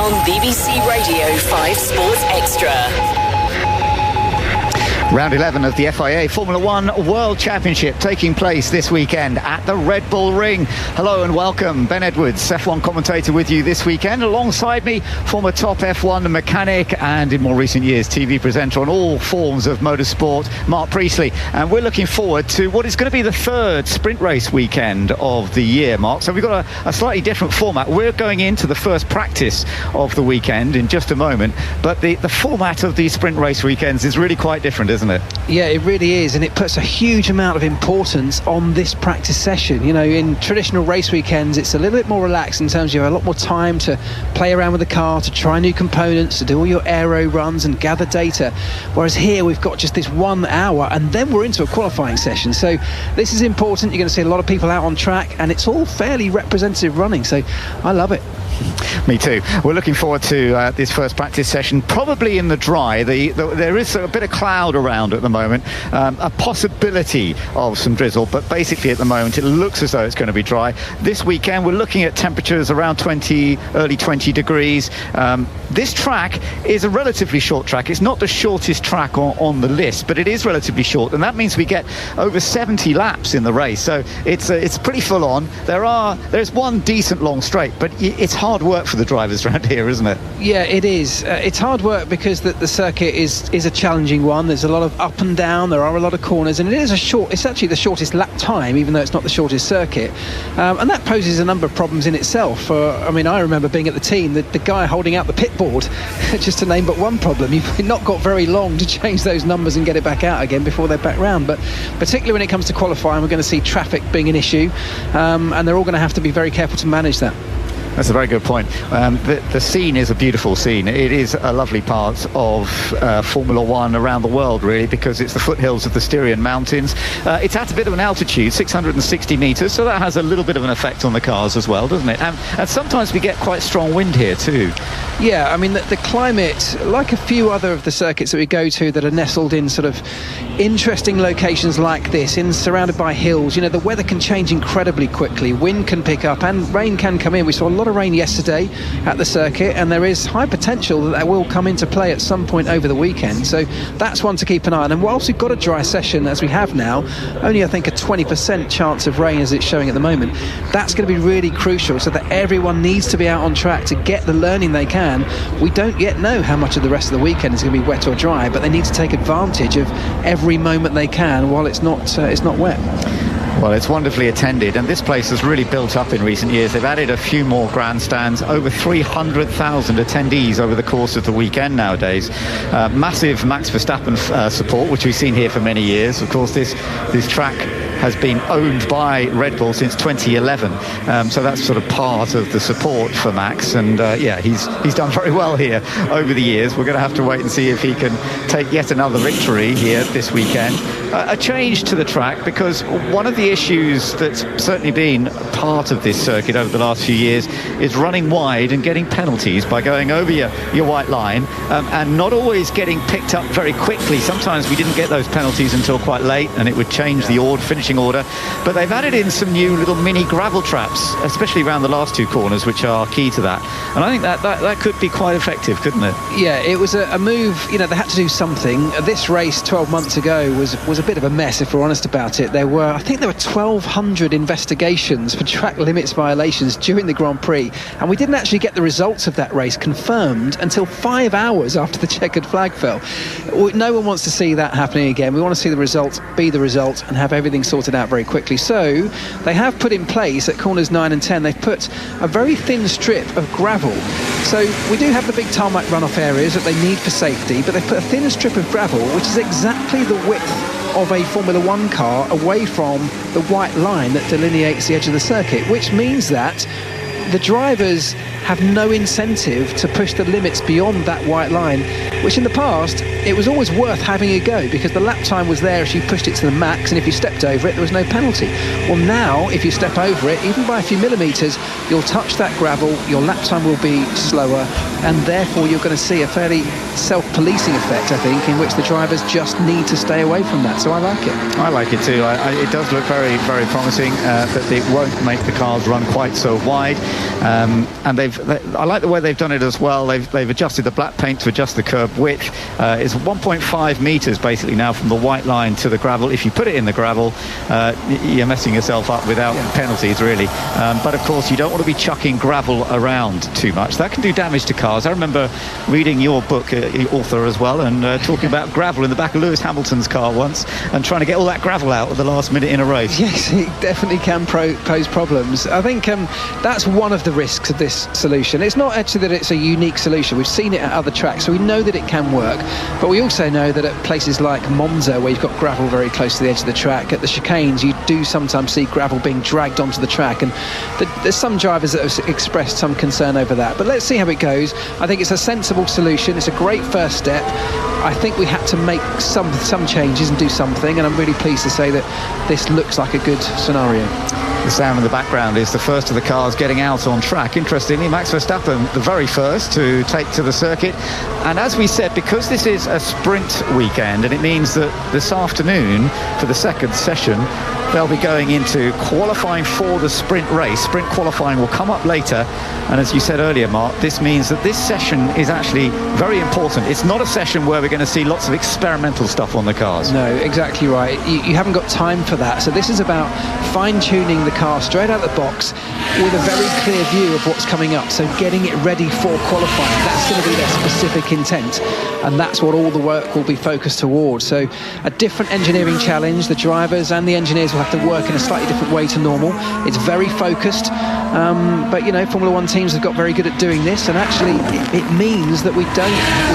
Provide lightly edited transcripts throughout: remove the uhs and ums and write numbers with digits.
on BBC Radio 5 Sports Extra. Round 11 of the FIA Formula One World Championship taking place this weekend at the Red Bull Ring. Hello and welcome. Ben Edwards, F1 commentator with you this weekend. Alongside me, former top F1 mechanic and in more recent years TV presenter on all forms of motorsport, Mark Priestley. And we're looking forward to what is going to be the third sprint race weekend of the year, Mark. So we've got a slightly different format. We're going into the first practice of the weekend in just a moment. But the format of these sprint race weekends is really quite different, isn't it? Yeah, it really is, and it puts a huge amount of importance on this practice session. You know, in traditional race weekends, it's a little bit more relaxed in terms of you have a lot more time to play around with the car, to try new components, to do all your aero runs and gather data. Whereas here, we've got just this 1 hour, and then we're into a qualifying session. So this is important. You're going to see a lot of people out on track, and it's all fairly representative running. So I love it. Me too. We're looking forward to this first practice session, probably in the dry. There is a bit of cloud around at the moment, a possibility of some drizzle, but basically at the moment it looks as though it's going to be dry. This weekend we're looking at temperatures around early 20 degrees. This track is a relatively short track. It's not the shortest track on the list, but it is relatively short, and that means we get over 70 laps in the race. So it's pretty full on. There's one decent long straight, but it's hard work for the drivers around here, isn't it? Yeah, it is. It's hard work because the circuit is a challenging one. There's a lot of up and down. There are a lot of corners, and it's actually the shortest lap time, even though it's not the shortest circuit. And that poses a number of problems in itself. I remember being at the team, the guy holding out the pit board, just to name but one problem. You've not got very long to change those numbers and get it back out again before they're back round. But particularly when it comes to qualifying, we're going to see traffic being an issue, and they're all going to have to be very careful to manage that. That's a very good point. The scene is a beautiful scene. It is a lovely part of Formula One around the world, really, because it's the foothills of the Styrian Mountains. It's at a bit of an altitude, 660 metres, so that has a little bit of an effect on the cars as well, doesn't it? And sometimes we get quite strong wind here too. Yeah, I mean, the climate, like a few other of the circuits that we go to that are nestled in sort of interesting locations like this, surrounded by hills, the weather can change incredibly quickly. Wind can pick up and rain can come in. We saw a lot of rain yesterday at the circuit, and there is high potential that will come into play at some point over the weekend. So that's one to keep an eye on. And whilst we've got a dry session, as we have now, only I think a 20% chance of rain as it's showing at the moment, that's going to be really crucial, so that everyone needs to be out on track to get the learning they can. We don't yet know how much of the rest of the weekend is going to be wet or dry, but they need to take advantage of every moment they can while it's not wet. Well, it's wonderfully attended, and this place has really built up in recent years. They've added a few more grandstands, over 300,000 attendees over the course of the weekend nowadays. Massive Max Verstappen support, which we've seen here for many years. Of course, this track has been owned by Red Bull since 2011, so that's sort of part of the support for Max, and he's done very well here over the years. We're going to have to wait and see if he can take yet another victory here this weekend. A change to the track, because one of the issues that's certainly been part of this circuit over the last few years is running wide and getting penalties by going over your white line, and not always getting picked up very quickly. Sometimes we didn't get those penalties until quite late, and it would change the finishing order. But they've added in some new little mini gravel traps, especially around the last two corners, which are key to that. And I think that could be quite effective, couldn't it? Yeah, it was a move. They had to do something. This race 12 months ago was a bit of a mess, if we're honest about it. I think there were 1,200 investigations for track limits violations during the Grand Prix, and we didn't actually get the results of that race confirmed until 5 hours after the checkered flag fell. No one wants to see that happening again. We want to see the result be the result and have everything sorted out very quickly. So they have put in place at corners 9 and 10, they've put a very thin strip of gravel. So we do have the big tarmac runoff areas that they need for safety, but they've put a thin strip of gravel, which is exactly the width of a Formula One car away from the white line that delineates the edge of the circuit, which means that the drivers have no incentive to push the limits beyond that white line. which in the past, it was always worth having a go because the lap time was there if you pushed it to the max, and if you stepped over it, there was no penalty. Well, now, if you step over it, even by a few millimetres, you'll touch that gravel, your lap time will be slower, and therefore you're going to see a fairly self-policing effect, I think, in which the drivers just need to stay away from that. So I like it. I like it too. It does look very, very promising, that it won't make the cars run quite so wide. And I like the way they've done it as well. They've adjusted the black paint to adjust the curb width. It's 1.5 metres basically now from the white line to the gravel. If you put it in the gravel, you're messing yourself up without penalties, really. But of course, you don't want to be chucking gravel around too much. That can do damage to cars. I remember reading your book, author as well, and talking about gravel in the back of Lewis Hamilton's car once, and trying to get all that gravel out at the last minute in a race. Yes, it definitely can pose problems. I think that's one of the risks of this solution. It's not actually that it's a unique solution. We've seen it at other tracks, so we know that it can work. But we also know that at places like Monza, where you've got gravel very close to the edge of the track, at the chicanes, you do sometimes see gravel being dragged onto the track. And there's some drivers that have expressed some concern over that. But let's see how it goes. I think it's a sensible solution. It's a great first step. I think we had to make some changes and do something, and I'm really pleased to say that this looks like a good scenario. The sound in the background is the first of the cars getting out on track. Interestingly, Max Verstappen, the very first to take to the circuit. And as we said, because this is a sprint weekend, and it means that this afternoon, for the second session, they'll be going into qualifying for the sprint race. Sprint qualifying will come up later. And as you said earlier, Mark, this means that this session is actually very important. It's not a session where we're going to see lots of experimental stuff on the cars. No, exactly right. You haven't got time for that. So this is about fine-tuning the car straight out of the box with a very clear view of what's coming up. So getting it ready for qualifying, that's going to be their specific intent. And that's what all the work will be focused towards. So a different engineering challenge. The drivers and the engineers will have to work in a slightly different way to normal. It's very focused. But, you know, Formula One teams have got very good at doing this. And actually, it means that we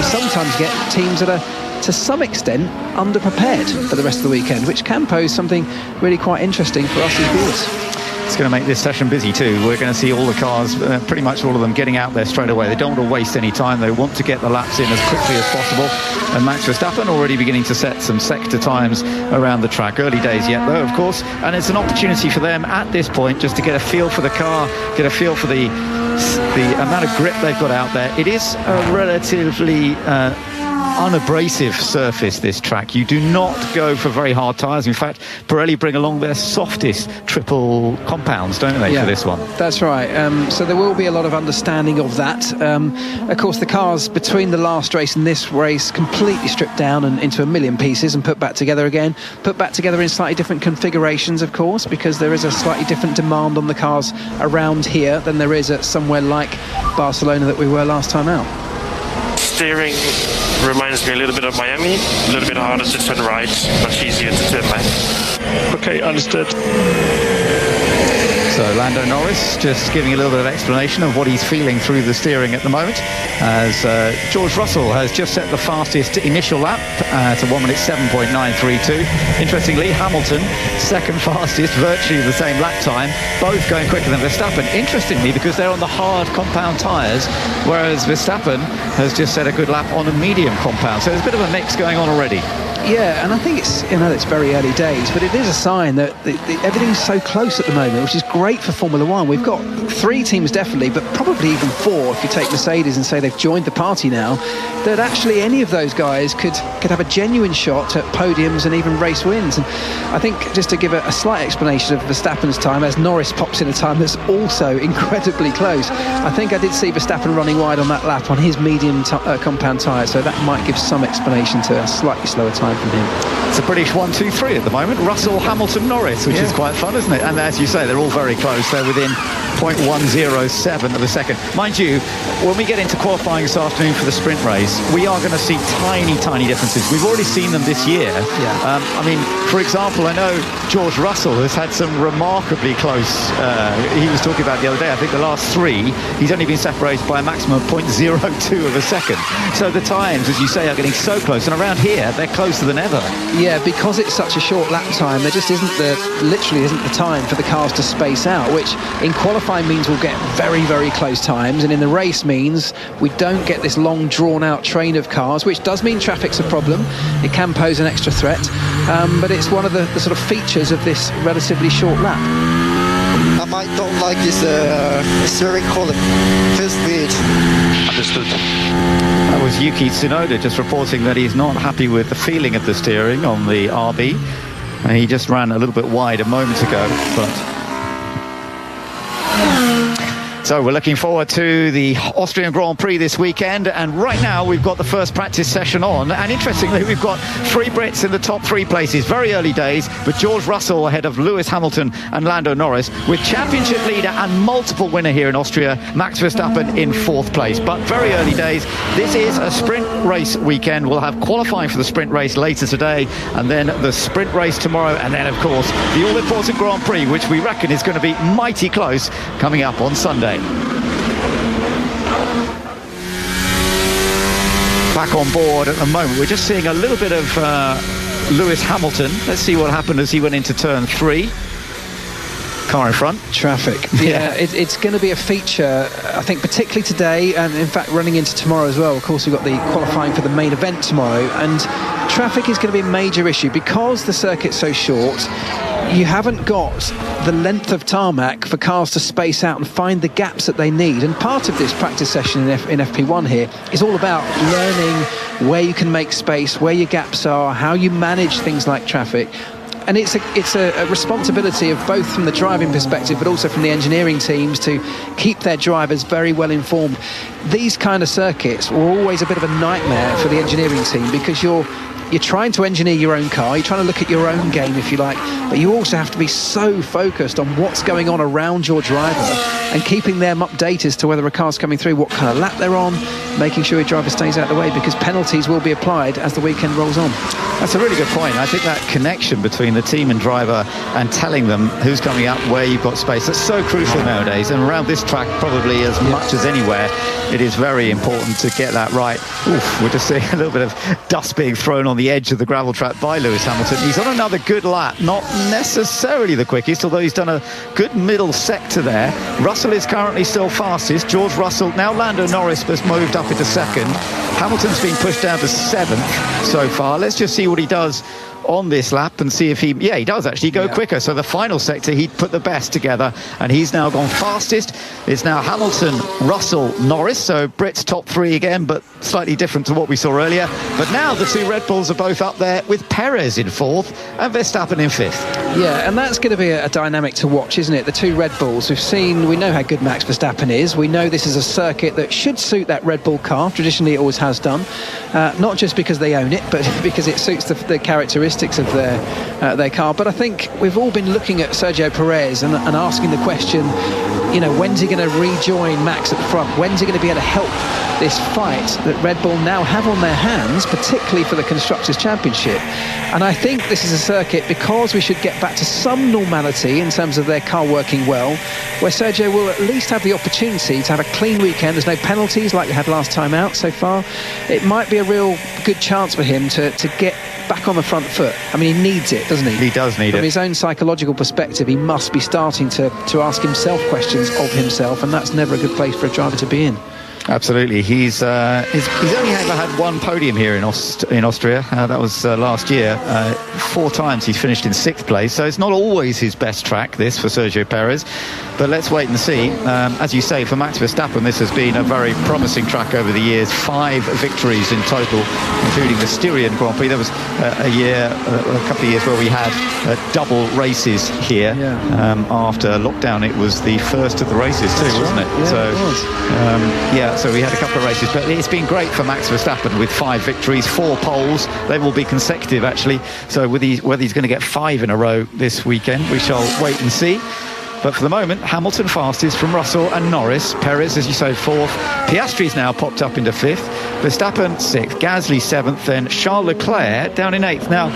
sometimes get teams that are, to some extent, underprepared for the rest of the weekend, which can pose something really quite interesting for us as viewers. It's going to make this session busy too. We're going to see all the cars, pretty much all of them, getting out there straight away. They don't want to waste any time. They want to get the laps in as quickly as possible. And Max Verstappen already beginning to set some sector times around the track. Early days yet, though, of course. And it's an opportunity for them at this point just to get a feel for the car, get a feel for the amount of grip they've got out there. It is a relatively unabrasive surface, this track. You do not go for very hard tyres. In fact, Pirelli bring along their softest triple compounds, don't they, for this one? That's right. So there will be a lot of understanding of that. Of course, the cars between the last race and this race completely stripped down and into a million pieces and put back together again. Put back together in slightly different configurations, of course, because there is a slightly different demand on the cars around here than there is at somewhere like Barcelona that we were last time out. Steering reminds me a little bit of Miami, a little bit harder to turn right, much easier to turn left. Okay, understood. So Lando Norris just giving a little bit of explanation of what he's feeling through the steering at the moment, as George Russell has just set the fastest initial lap to 1 minute 7.932. Interestingly, Hamilton, second fastest, virtually the same lap time, both going quicker than Verstappen. Interestingly, because they're on the hard compound tyres, whereas Verstappen has just set a good lap on a medium compound. So there's a bit of a mix going on already. Yeah, and I think it's very early days, but it is a sign that everything's so close at the moment, which is great for Formula One. We've got 3 teams definitely, but probably even 4 if you take Mercedes and say they've joined the party now, that actually any of those guys could have a genuine shot at podiums and even race wins. And I think just to give a slight explanation of Verstappen's time, as Norris pops in a time that's also incredibly close. I think I did see Verstappen running wide on that lap on his medium compound tyre, so that might give some explanation to a slightly slower time from him. It's a British 1-2-3 at the moment. Russell, Hamilton, Norris, which is quite fun, isn't it? And as you say, they're all very close. They're within 0.107 of a second. Mind you, when we get into qualifying this afternoon for the sprint race, we are going to see tiny differences. We've already seen them this year. I mean, for example, I know George Russell has had some remarkably close, he was talking about the other day, I think the last 3, he's only been separated by a maximum of 0.02 of a second. So the times, as you say, are getting so close. And around here, they're closer than ever. Yeah, because it's such a short lap time, there just literally isn't the time for the cars to space out, which in qualifying qualifying means we'll get very, very close times, and in the race means we don't get this long, drawn-out train of cars, which does mean traffic's a problem. It can pose an extra threat, but it's one of the sort of features of this relatively short lap. I don't like this steering column. Feels weird. Understood. That was Yuki Tsunoda just reporting that he's not happy with the feeling of the steering on the RB. And he just ran a little bit wide a moment ago, but... So we're looking forward to the Austrian Grand Prix this weekend, and right now we've got the first practice session on, and interestingly we've got 3 Brits in the top 3 places. Very early days, but George Russell ahead of Lewis Hamilton and Lando Norris, with championship leader and multiple winner here in Austria, Max Verstappen, in 4th place. But very early days. This is a sprint race weekend. We'll have qualifying for the sprint race later today, and then the sprint race tomorrow, and then of course the all-important Grand Prix, which we reckon is going to be mighty close, coming up on Sunday. Back on board at the moment, we're just seeing a little bit of Lewis Hamilton. Let's see what happened as he went into turn 3. Car in front. Traffic. Yeah, it's going to be a feature, I think, particularly today, and in fact running into tomorrow as well. Of course, we've got the qualifying for the main event tomorrow, and traffic is going to be a major issue because the circuit's so short. You haven't got the length of tarmac for cars to space out and find the gaps that they need, and part of this practice session in FP1 here is all about learning where you can make space, where your gaps are, how you manage things like traffic. And it's a responsibility of both from the driving perspective but also from the engineering teams to keep their drivers very well informed. These kind of circuits were always a bit of a nightmare for the engineering team because you're trying to engineer your own car, you're trying to look at your own game if you like, but you also have to be so focused on what's going on around your driver and keeping them updated as to whether a car's coming through, what kind of lap they're on, making sure your driver stays out of the way, because penalties will be applied as the weekend rolls on. That's a really good point. I think that connection between the team and driver and telling them who's coming up, where you've got space, that's so crucial nowadays, and around this track probably as much as anywhere it is very important to get that right. Oof, we're just seeing a little bit of dust being thrown on the edge of the gravel track by Lewis Hamilton. He's on another good lap, not necessarily the quickest, although he's done a good middle sector there. Russell is currently still fastest. George Russell, now Lando Norris has moved up into 2nd. Hamilton's been pushed down to 7th so far. Let's just see what he does on this lap and see if he does actually go quicker. So the final sector he put the best together, and he's now gone fastest. It's now Hamilton, Russell, Norris, so Brits top 3 again, but slightly different to what we saw earlier. But now the 2 Red Bulls are both up there, with Perez in 4th and Verstappen in 5th. Yeah, and that's going to be a dynamic to watch, isn't it? The 2 Red Bulls. We know how good Max Verstappen is. We know this is a circuit that should suit that Red Bull car. Traditionally it always has done, not just because they own it, but because it suits the characteristics of their car. But I think we've all been looking at Sergio Perez and asking the question, when's he going to rejoin Max at the front? When's he going to be able to help this fight that Red Bull now have on their hands, particularly for the Constructors' Championship? And I think this is a circuit, because we should get back to some normality in terms of their car working well, where Sergio will at least have the opportunity to have a clean weekend. There's no penalties like we had last time out so far. It might be a real good chance for him to get back on the front foot. I mean, he needs it, doesn't he? He does need it. From his own psychological perspective, he must be starting to ask himself questions of himself, and that's never a good place for a driver to be in. Absolutely. He's only ever had 1 podium here in Austria. That was last year. 4 times he's finished in 6th place. So it's not always his best track, this, for Sergio Perez. But let's wait and see. As you say, for Max Verstappen, this has been a very promising track over the years. 5 victories in total, including the Styrian Grand Prix. There was a couple of years where we had double races here. After lockdown, it was the first of the races too, wasn't it? Yeah, it was. So we had a couple of races, but it's been great for Max Verstappen with 5 victories, 4 poles. They will be consecutive, actually. So whether he's going to get 5 in a row this weekend, we shall wait and see. But for the moment, Hamilton fastest from Russell and Norris. Perez, as you say, 4th. Piastri's now popped up into 5th. Verstappen 6th. Gasly 7th. Then Charles Leclerc down in 8th. Now,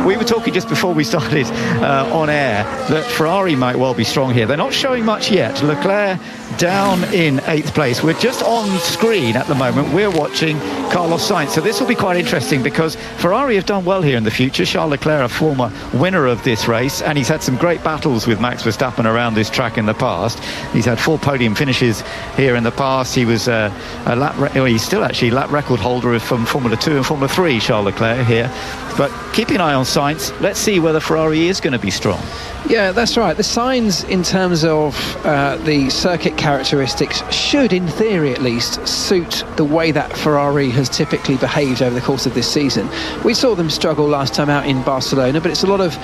We were talking just before we started on air that Ferrari might well be strong here. They're not showing much yet. Leclerc down in 8th place. We're just on screen at the moment. We're watching Carlos Sainz. So this will be quite interesting because Ferrari have done well here in the future. Charles Leclerc, a former winner of this race, and he's had some great battles with Max Verstappen around this track in the past. He's had 4 podium finishes here in the past. He was he's still actually lap record holder from Formula 2 and Formula 3, Charles Leclerc here. But keeping an eye on Sainz. Let's see whether Ferrari is going to be strong. Yeah, that's right. The signs in terms of the circuit characteristics should, in theory at least, suit the way that Ferrari has typically behaved over the course of this season. We saw them struggle last time out in Barcelona, but it's a lot of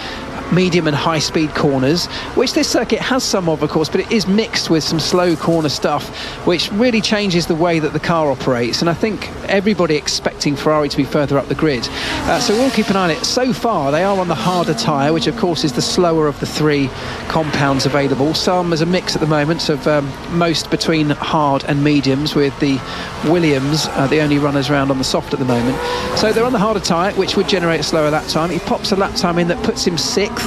medium and high speed corners, which this circuit has some of course, but it is mixed with some slow corner stuff, which really changes the way that the car operates. And I think everybody expecting Ferrari to be further up the grid, so we'll keep an eye on it. So far they are on the harder tyre, which of course is the slower of the 3 compounds available. Some as a mix at the moment of most between hard and mediums, with the Williams the only runners around on the soft at the moment. So they're on the harder tyre, which would generate a slower lap time. He pops a lap time in that puts him 6th,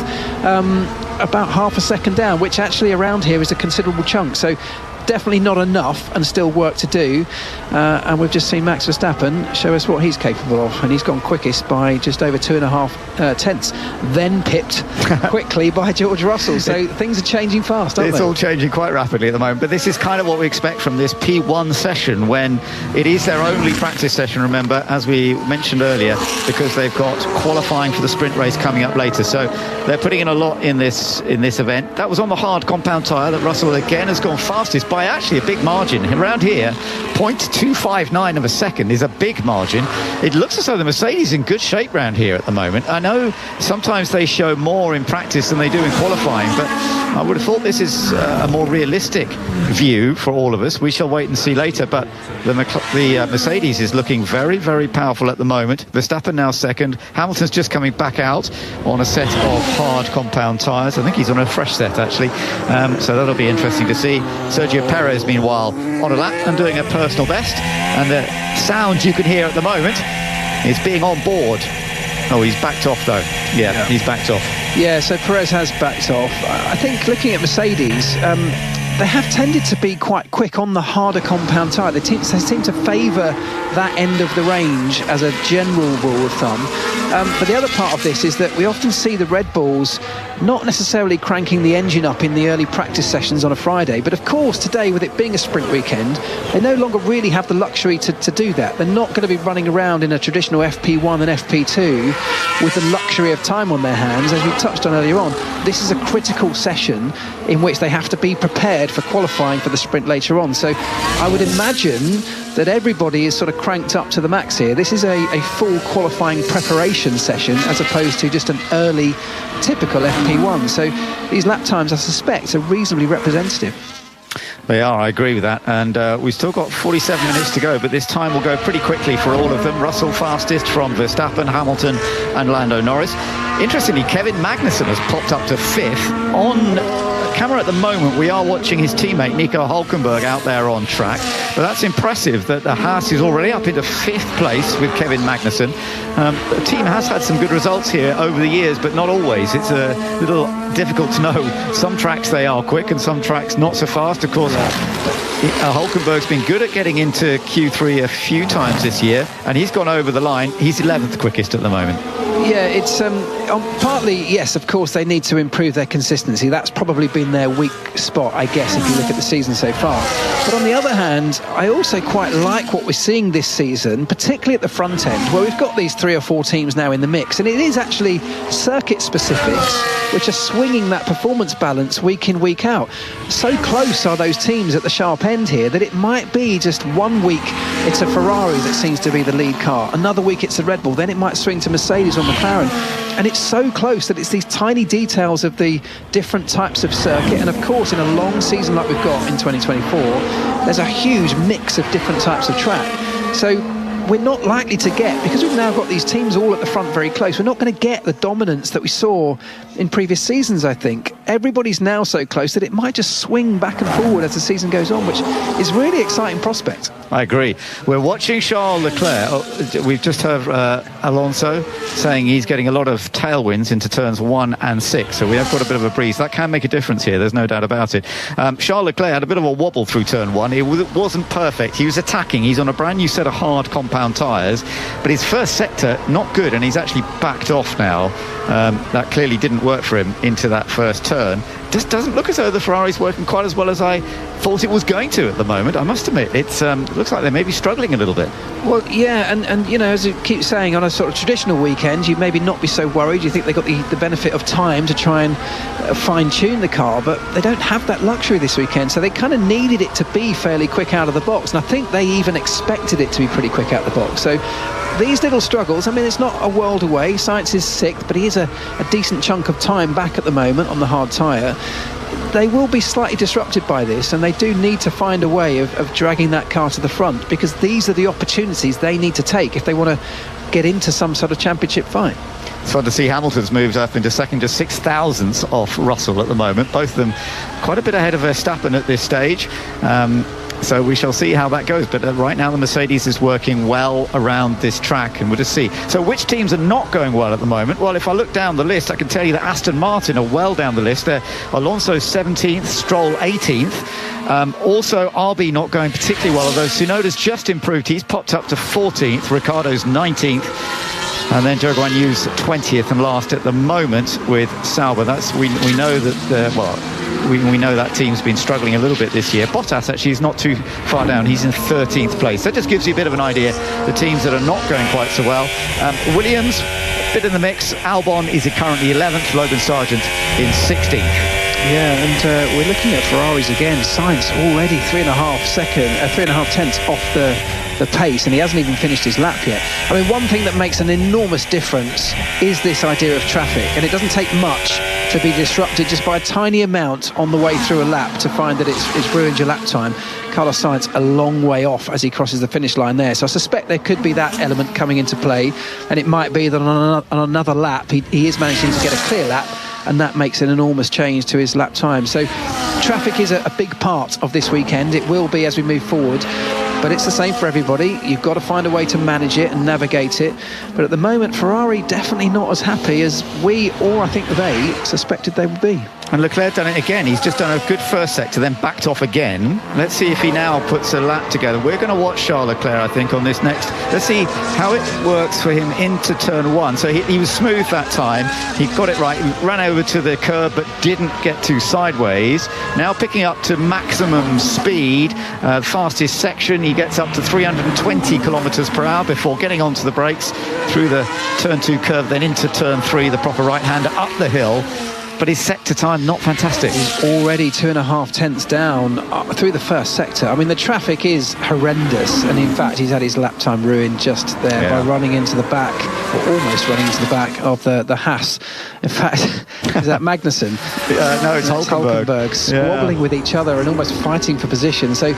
about half a second down, which actually around here is a considerable chunk. So definitely not enough, and still work to do. And we've just seen Max Verstappen show us what he's capable of, and he's gone quickest by just over 2.5 tenths, then pipped quickly by George Russell. So things are changing fast, aren't they? It's all changing quite rapidly at the moment, but this is kind of what we expect from this P1 session, when it is their only practice session, remember, as we mentioned earlier, because they've got qualifying for the sprint race coming up later. So they're putting in a lot in this event. That was on the hard compound tyre that Russell again has gone fastest by actually a big margin. Around here, 0.259 of a second is a big margin. It looks as though the Mercedes is in good shape around here at the moment. I know sometimes they show more in practice than they do in qualifying, but I would have thought this is a more realistic view for all of us. We shall wait and see later, but the Mercedes is looking very, very powerful at the moment. Verstappen now second. Hamilton's just coming back out on a set of hard compound tyres. I think he's on a fresh set actually, so that'll be interesting to see. Sergio Perez meanwhile on a lap and doing a personal best, and the sound you can hear at the moment is being on board. Oh, he's backed off though. Yeah, he's backed off. Yeah, so Perez has backed off. I think looking at Mercedes, they have tended to be quite quick on the harder compound tyre. They seem to favour that end of the range as a general rule of thumb. But the other part of this is that we often see the Red Bulls not necessarily cranking the engine up in the early practice sessions on a Friday, but of course today, with it being a sprint weekend, they no longer really have the luxury to do that. They're not going to be running around in a traditional FP1 and FP2 with the luxury of time on their hands. As we touched on earlier on, this is a critical session in which they have to be prepared for qualifying for the sprint later on. So I would imagine that everybody is sort of cranked up to the max here. This is a full qualifying preparation session as opposed to just an early typical FP1. So these lap times, I suspect, are reasonably representative. They are, I agree with that. And we've still got 47 minutes to go, but this time will go pretty quickly for all of them. Russell fastest from Verstappen, Hamilton and Lando Norris. Interestingly, Kevin Magnussen has popped up to 5th. On camera at the moment, we are watching his teammate Nico Hülkenberg out there on track. But that's impressive that the Haas is already up into 5th place with Kevin Magnussen. The team has had some good results here over the years, but not always. It's a little difficult to know. Some tracks they are quick and some tracks not so fast. Of course, Hülkenberg's been good at getting into Q3 a few times this year, and he's gone over the line. He's 11th quickest at the moment. Yeah, it's partly, yes, of course, they need to improve their consistency. That's probably been their weak spot, I guess, if you look at the season so far. But on the other hand, I also quite like what we're seeing this season, particularly at the front end, where we've got these 3 or 4 teams now in the mix. And it is actually circuit specifics which are swinging that performance balance week in, week out. So close are those teams at the sharp end here that it might be just one week it's a Ferrari that seems to be the lead car, another week it's a Red Bull, then it might swing to Mercedes or McLaren. And it's so close that it's these tiny details of the different types of circuit. And of course, in a long season like we've got in 2024, there's a huge mix of different types of track. So we're not likely to get, because we've now got these teams all at the front very close, we're not going to get the dominance that we saw in previous seasons, I think. Everybody's now so close that it might just swing back and forward as the season goes on, which is a really exciting prospect. I agree. We're watching Charles Leclerc. We've just heard Alonso saying he's getting a lot of tailwinds into turns 1 and 6, so we have got a bit of a breeze. That can make a difference here, there's no doubt about it. Charles Leclerc had a bit of a wobble through turn 1. It wasn't perfect. He was attacking. He's on a brand new set of hard compound tyres, but his first sector, not good, and he's actually backed off now. That clearly didn't work for him into that first turn. Just doesn't look as though the Ferrari's working quite as well as I thought it was going to at the moment. I must admit, it looks like they may be struggling a little bit. Well, yeah, and you know, as you keep saying, on a sort of traditional weekend, you maybe not be so worried. You think they got the benefit of time to try and fine-tune the car, but they don't have that luxury this weekend, so they kind of needed it to be fairly quick out of the box, and I think they even expected it to be pretty quick out of the box. So these little struggles, I mean, it's not a world away. Sainz is 6th, but he is a decent chunk of time back at the moment on the hard tyre. They will be slightly disrupted by this, and they do need to find a way of dragging that car to the front, because these are the opportunities they need to take if they want to get into some sort of championship fight. It's fun to see Hamilton's moved up into second, just 6 thousandths off Russell at the moment. Both of them quite a bit ahead of Verstappen at this stage. So we shall see how that goes. But right now the Mercedes is working well around this track, and we'll just see. So which teams are not going well at the moment? Well, if I look down the list, I can tell you that Aston Martin are well down the list. They're Alonso 17th, Stroll 18th. Also, RB not going particularly well, although Tsunoda's just improved. He's popped up to 14th. Ricciardo's 19th. And then Zhou Guan Yu's 20th and last at the moment with Sauber. We know that, we know that team's been struggling a little bit this year. Bottas actually is not too far down. He's in 13th place. That just gives you a bit of an idea, the teams that are not going quite so well. Williams, a bit in the mix. Albon is currently 11th. Logan Sargent in 16th. Yeah, and we're looking at Ferraris again. Sainz already 3.5 tenths off the pace, and he hasn't even finished his lap yet. I mean, one thing that makes an enormous difference is this idea of traffic, and it doesn't take much to be disrupted just by a tiny amount on the way through a lap to find that it's ruined your lap time. Carlos Sainz a long way off as he crosses the finish line there, so I suspect there could be that element coming into play, and it might be that on another lap he is managing to get a clear lap, and that makes an enormous change to his lap time. So traffic is a big part of this weekend. It will be as we move forward, but it's the same for everybody. You've got to find a way to manage it and navigate it. But at the moment, Ferrari definitely not as happy as we, or I think they, suspected they would be. And Leclerc done it again. He's just done a good first sector, then backed off again. Let's see if he now puts a lap together. We're going to watch Charles Leclerc, I think, on this next. Let's see how it works for him into turn 1. So he was smooth that time. He got it right. He ran over to the curb, but didn't get too sideways. Now picking up to maximum speed. Fastest section, he gets up to 320 kilometres per hour before getting onto the brakes through the turn 2 curve, then into turn 3, the proper right-hander up the hill. But his sector time, not fantastic. He's already 2.5 tenths down through the first sector. I mean, the traffic is horrendous, and in fact, he's had his lap time ruined just there by running into the back, or almost running into the back of the Haas. In fact, is that Magnussen? No, it's Hulkenberg. Squabbling with each other and almost fighting for position. So,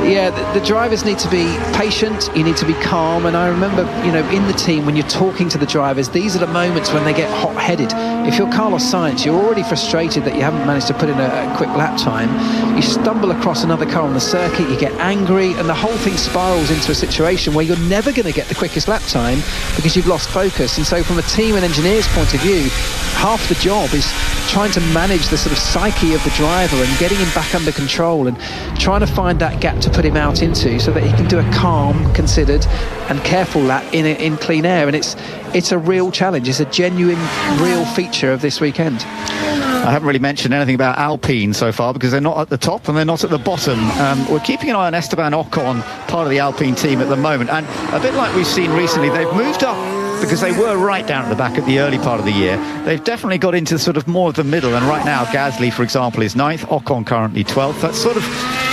yeah, the drivers need to be patient. You need to be calm. And I remember, you know, in the team, when you're talking to the drivers, these are the moments when they get hot-headed. If you're Carlos Sainz, you're already frustrated that you haven't managed to put in a quick lap time. You stumble across another car on the circuit, you get angry, and the whole thing spirals into a situation where you're never going to get the quickest lap time because you've lost focus. And so from a team and engineer's point of view, half the job is trying to manage the sort of psyche of the driver and getting him back under control and trying to find that gap to put him out into so that he can do a calm, considered and careful lap in clean air. And it's a real challenge. It's a genuine, real feature of this weekend. I haven't really mentioned anything about Alpine so far because they're not at the top and they're not at the bottom. We're keeping an eye on Esteban Ocon, part of the Alpine team at the moment, and a bit like we've seen recently, they've moved up because they were right down at the back at the early part of the year. They've definitely got into sort of more of the middle, and right now Gasly, for example, is 9th, Ocon currently 12th. That's sort of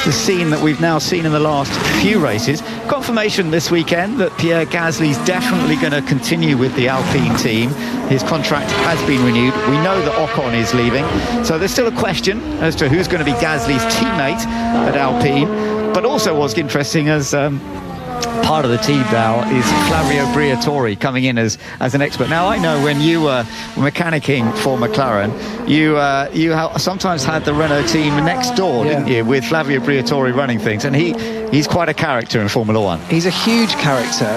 the scene that we've now seen in the last few races. Confirmation this weekend that Pierre Gasly's definitely going to continue with the Alpine team. His contract has been renewed. We know that Ocon is leaving, so there's still a question as to who's going to be Gasly's teammate at Alpine. But also what's interesting, as part of the team now is Flavio Briatore coming in as an expert. Now, I know when you were mechanicking for McLaren, you sometimes had the Renault team next door, didn't you, with Flavio Briatore running things, and he's quite a character in Formula One. He's a huge character.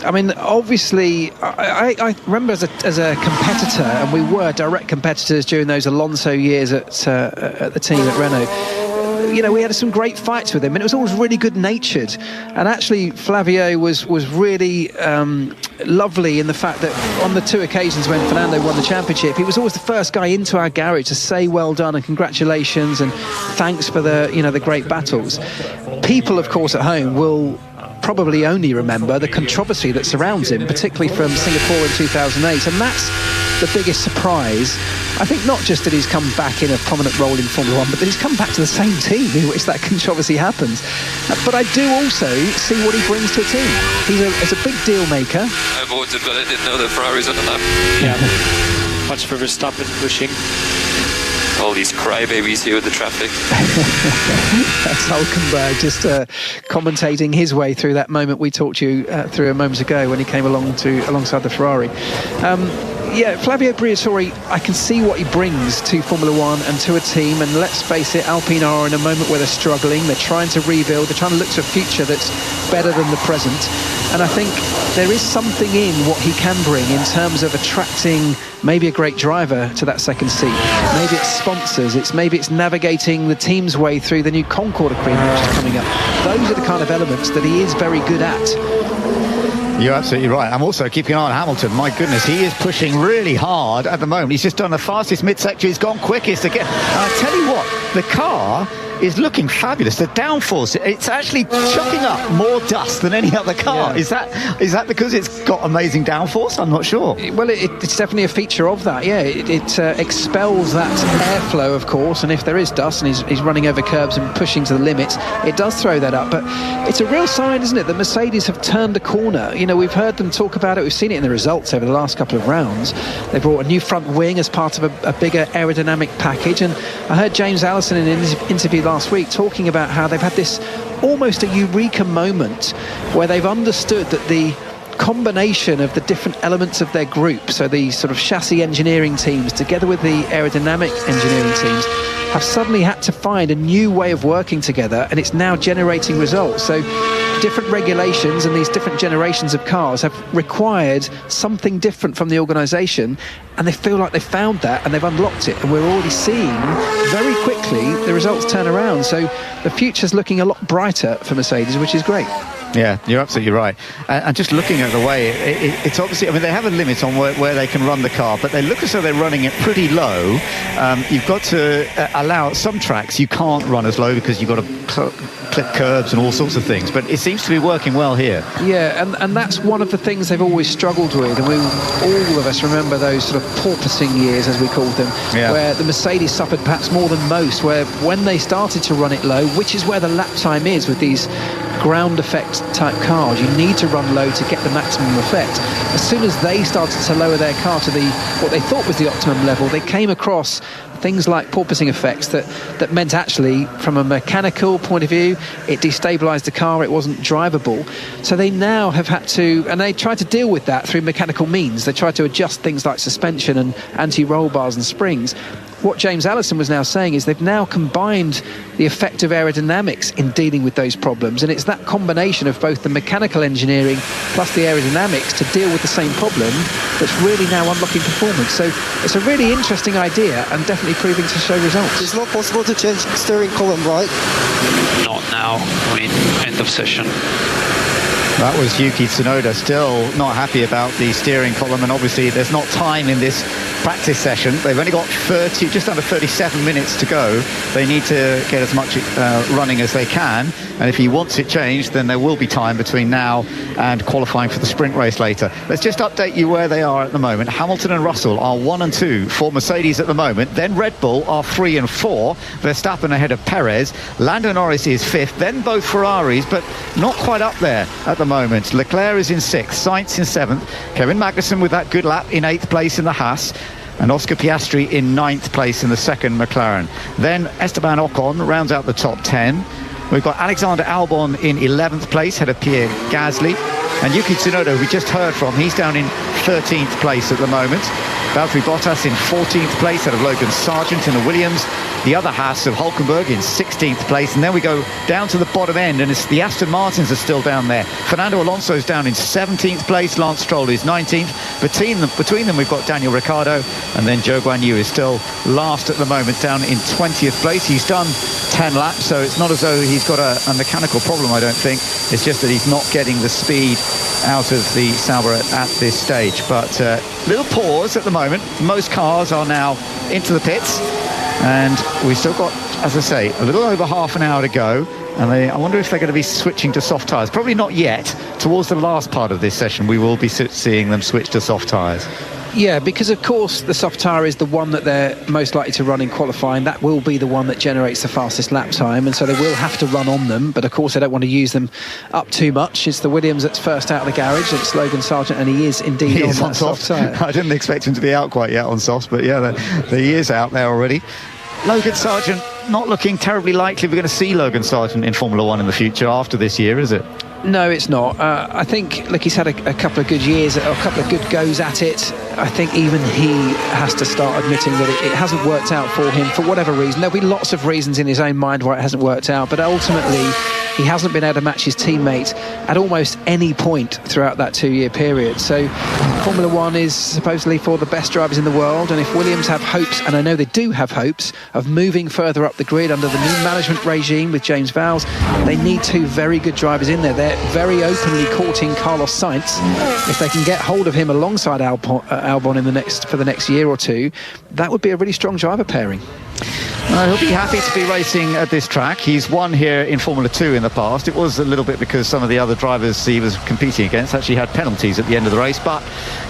I mean, obviously, I remember as a competitor, and we were direct competitors during those Alonso years at the team at Renault. You know, we had some great fights with him, and it was always really good-natured. And actually, Flavio was really lovely in the fact that on the two occasions when Fernando won the championship, he was always the first guy into our garage to say well done and congratulations and thanks for the great battles. People, of course, at home will probably only remember the controversy that surrounds him, particularly from Singapore in 2008, and that's the biggest surprise. I think not just that he's come back in a prominent role in Formula One, but that he's come back to the same team in which that controversy happens. But I do also see what he brings to a team. He's a big deal maker. I voted, but I didn't know that Ferrari's on the lap. Yeah, much for Verstappen pushing. All these crybabies here with the traffic. That's Hulkenberg just commentating his way through that moment we talked to you through a moment ago when he came alongside the Ferrari. Flavio Briatore, I can see what he brings to Formula One and to a team, and let's face it, Alpine are in a moment where they're struggling, they're trying to rebuild, they're trying to look to a future that's better than the present, and I think there is something in what he can bring in terms of attracting maybe a great driver to that second seat. Maybe it's sponsors, maybe it's navigating the team's way through the new Concord agreement which is coming up. Those are the kind of elements that he is very good at. You're absolutely right. I'm also keeping an eye on Hamilton. My goodness, he is pushing really hard at the moment. He's just done the fastest mid-sector. He's gone quickest again. And I tell you what, the car is looking fabulous. The downforce, it's actually chucking up more dust than any other car. Yeah. Is that because it's got amazing downforce? I'm not sure. Well, it's definitely a feature of that. Yeah, it expels that airflow, of course, and if there is dust and he's running over curbs and pushing to the limits, it does throw that up. But it's a real sign, isn't it, that Mercedes have turned a corner. You know, we've heard them talk about it. We've seen it in the results over the last couple of rounds. They brought a new front wing as part of a bigger aerodynamic package, and I heard James Allison in an interview last week talking about how they've had this almost a eureka moment where they've understood that the combination of the different elements of their group, so the sort of chassis engineering teams together with the aerodynamic engineering teams, have suddenly had to find a new way of working together, and it's now generating results. So different regulations and these different generations of cars have required something different from the organisation, and they feel like they've found that and they've unlocked it, and we're already seeing very quickly the results turn around. So the future's looking a lot brighter for Mercedes, which is great. Yeah, you're absolutely right. And just looking at the way, it's obviously, I mean, they have a limit on where they can run the car, but they look as though they're running it pretty low. You've got to allow some tracks, you can't run as low because you've got to clip curbs and all sorts of things, but it seems to be working well here. Yeah, and that's one of the things they've always struggled with, and all of us remember those sort of porpoising years, as we called them, where the Mercedes suffered perhaps more than most, where when they started to run it low, which is where the lap time is with these ground effect type cars, you need to run low to get the maximum effect. As soon as they started to lower their car to what they thought was the optimum level, they came across things like porpoising effects that meant actually, from a mechanical point of view, it destabilized the car, it wasn't drivable. So they now have had to, and they try to deal with that through mechanical means. They try to adjust things like suspension and anti-roll bars and springs. What James Allison was now saying is they've now combined the effect of aerodynamics in dealing with those problems, and it's that combination of both the mechanical engineering plus the aerodynamics to deal with the same problem that's really now unlocking performance. So it's a really interesting idea and definitely proving to show results. It's not possible to change steering column, right? Not now, I mean, end of session. That was Yuki Tsunoda, still not happy about the steering column, and obviously there's not time in this practice session. They've only got just under 37 minutes to go. They need to get as much running as they can, and if he wants it changed, then there will be time between now and qualifying for the sprint race later. Let's just update you where they are at the moment. Hamilton and Russell are 1 and 2 for Mercedes at the moment. Then Red Bull are 3 and 4. Verstappen ahead of Perez. Lando Norris is 5th. Then both Ferraris, but not quite up there at the moment. Leclerc is in 6th, Sainz in 7th, Kevin Magnussen with that good lap in 8th place in the Haas, and Oscar Piastri in 9th place in the second McLaren. Then Esteban Ocon rounds out the top 10. We've got Alexander Albon in 11th place, ahead of Pierre Gasly. And Yuki Tsunoda, we just heard from, he's down in 13th place at the moment. Valtteri Bottas in 14th place, ahead of Logan Sargent in the Williams. The other Haas of Hulkenberg in 16th place. And then we go down to the bottom end, and it's the Aston Martins are still down there. Fernando Alonso is down in 17th place. Lance Stroll is 19th. Between them, we've got Daniel Ricciardo. And then Zhou Guanyu is still last at the moment, down in 20th place. He's done 10 laps, so it's not as though he's got a mechanical problem, I don't think. It's just that he's not getting the speed out of the Sauber at this stage. But little pause at the moment. Most cars are now into the pits, and we've still got, as I say, a little over half an hour to go. And I wonder if they're going to be switching to soft tyres. Probably not yet. Towards the last part of this session, we will be seeing them switch to soft tyres. Yeah, because of course the soft tyre is the one that they're most likely to run in qualifying. That will be the one that generates the fastest lap time, and so they will have to run on them. But of course they don't want to use them up too much. It's the Williams that's first out of the garage. It's Logan Sargent, and he is indeed on that soft tyre. I didn't expect him to be out quite yet on softs, but yeah, he is out there already. Logan Sargent, not looking terribly likely we're going to see Logan Sargent in Formula 1 in the future after this year, is it? No, it's not. I think, look, he's had a couple of good years, or a couple of good goes at it. I think even he has to start admitting that it hasn't worked out for him for whatever reason. There'll be lots of reasons in his own mind why it hasn't worked out, but ultimately he hasn't been able to match his teammate at almost any point throughout that 2-year period. So Formula 1 is supposedly for the best drivers in the world, and if Williams have hopes, and I know they do have hopes, of moving further up the grid under the new management regime with James Vowles, they need 2 very good drivers in there. They're very openly courting Carlos Sainz. If they can get hold of him alongside Albon for the next year or two, that would be a really strong driver pairing. He'll be happy to be racing at this track. He's won here in Formula 2 in the past. It was a little bit because some of the other drivers he was competing against actually had penalties at the end of the race, but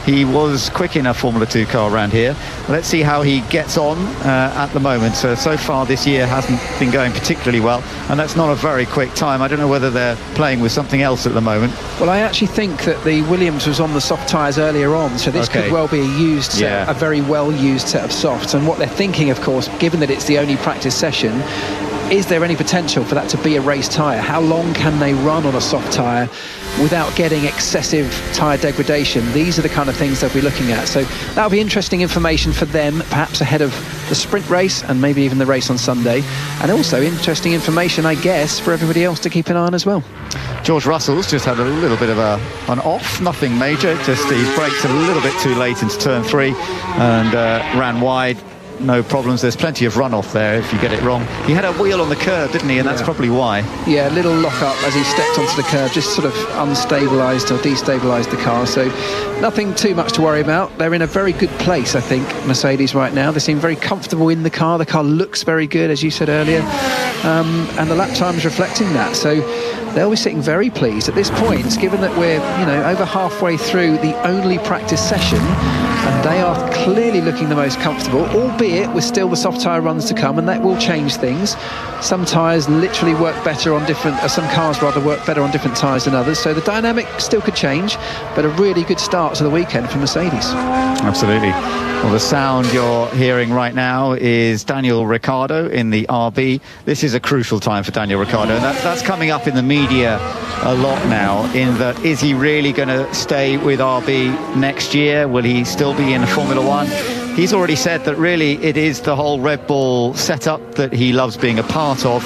he was quick in a Formula 2 car around here. Let's see how he gets on at the moment. So far this year hasn't been going particularly well, and that's not a very quick time. I don't know whether they're playing with something else at the moment. Well, I actually think that the Williams was on the soft tyres earlier on, so this could well be a used set, a very well used set of softs. And what they're thinking, of course, given that it's the only practice session, is there any potential for that to be a race tyre? How long can they run on a soft tyre without getting excessive tyre degradation? These are the kind of things they'll be looking at. So that'll be interesting information for them, perhaps ahead of the sprint race and maybe even the race on Sunday. And also interesting information, I guess, for everybody else to keep an eye on as well. George Russell's just had a little bit of an off, nothing major, just his brakes a little bit too late into turn 3 and ran wide. No problems. There's plenty of runoff there if you get it wrong. He had a wheel on the curb, didn't he? And that's probably why. Yeah, a little lock up as he stepped onto the curb, just sort of unstabilised or destabilised the car. So nothing too much to worry about. They're in a very good place, I think, Mercedes right now. They seem very comfortable in the car. The car looks very good, as you said earlier. And the lap time is reflecting that. So they'll be sitting very pleased at this point, given that we're, over halfway through the only practice session, and they are clearly looking the most comfortable, albeit with still the soft tyre runs to come, and that will change things. Some tyres literally work better on some cars rather work better on different tyres than others, so the dynamic still could change, but a really good start to the weekend for Mercedes. Absolutely. Well, the sound you're hearing right now is Daniel Ricciardo in the RB. This is a crucial time for Daniel Ricciardo, and that's coming up in the media a lot now, in that, is he really going to stay with RB next year? Will he still be in Formula 1? He's already said that really it is the whole Red Bull setup that he loves being a part of.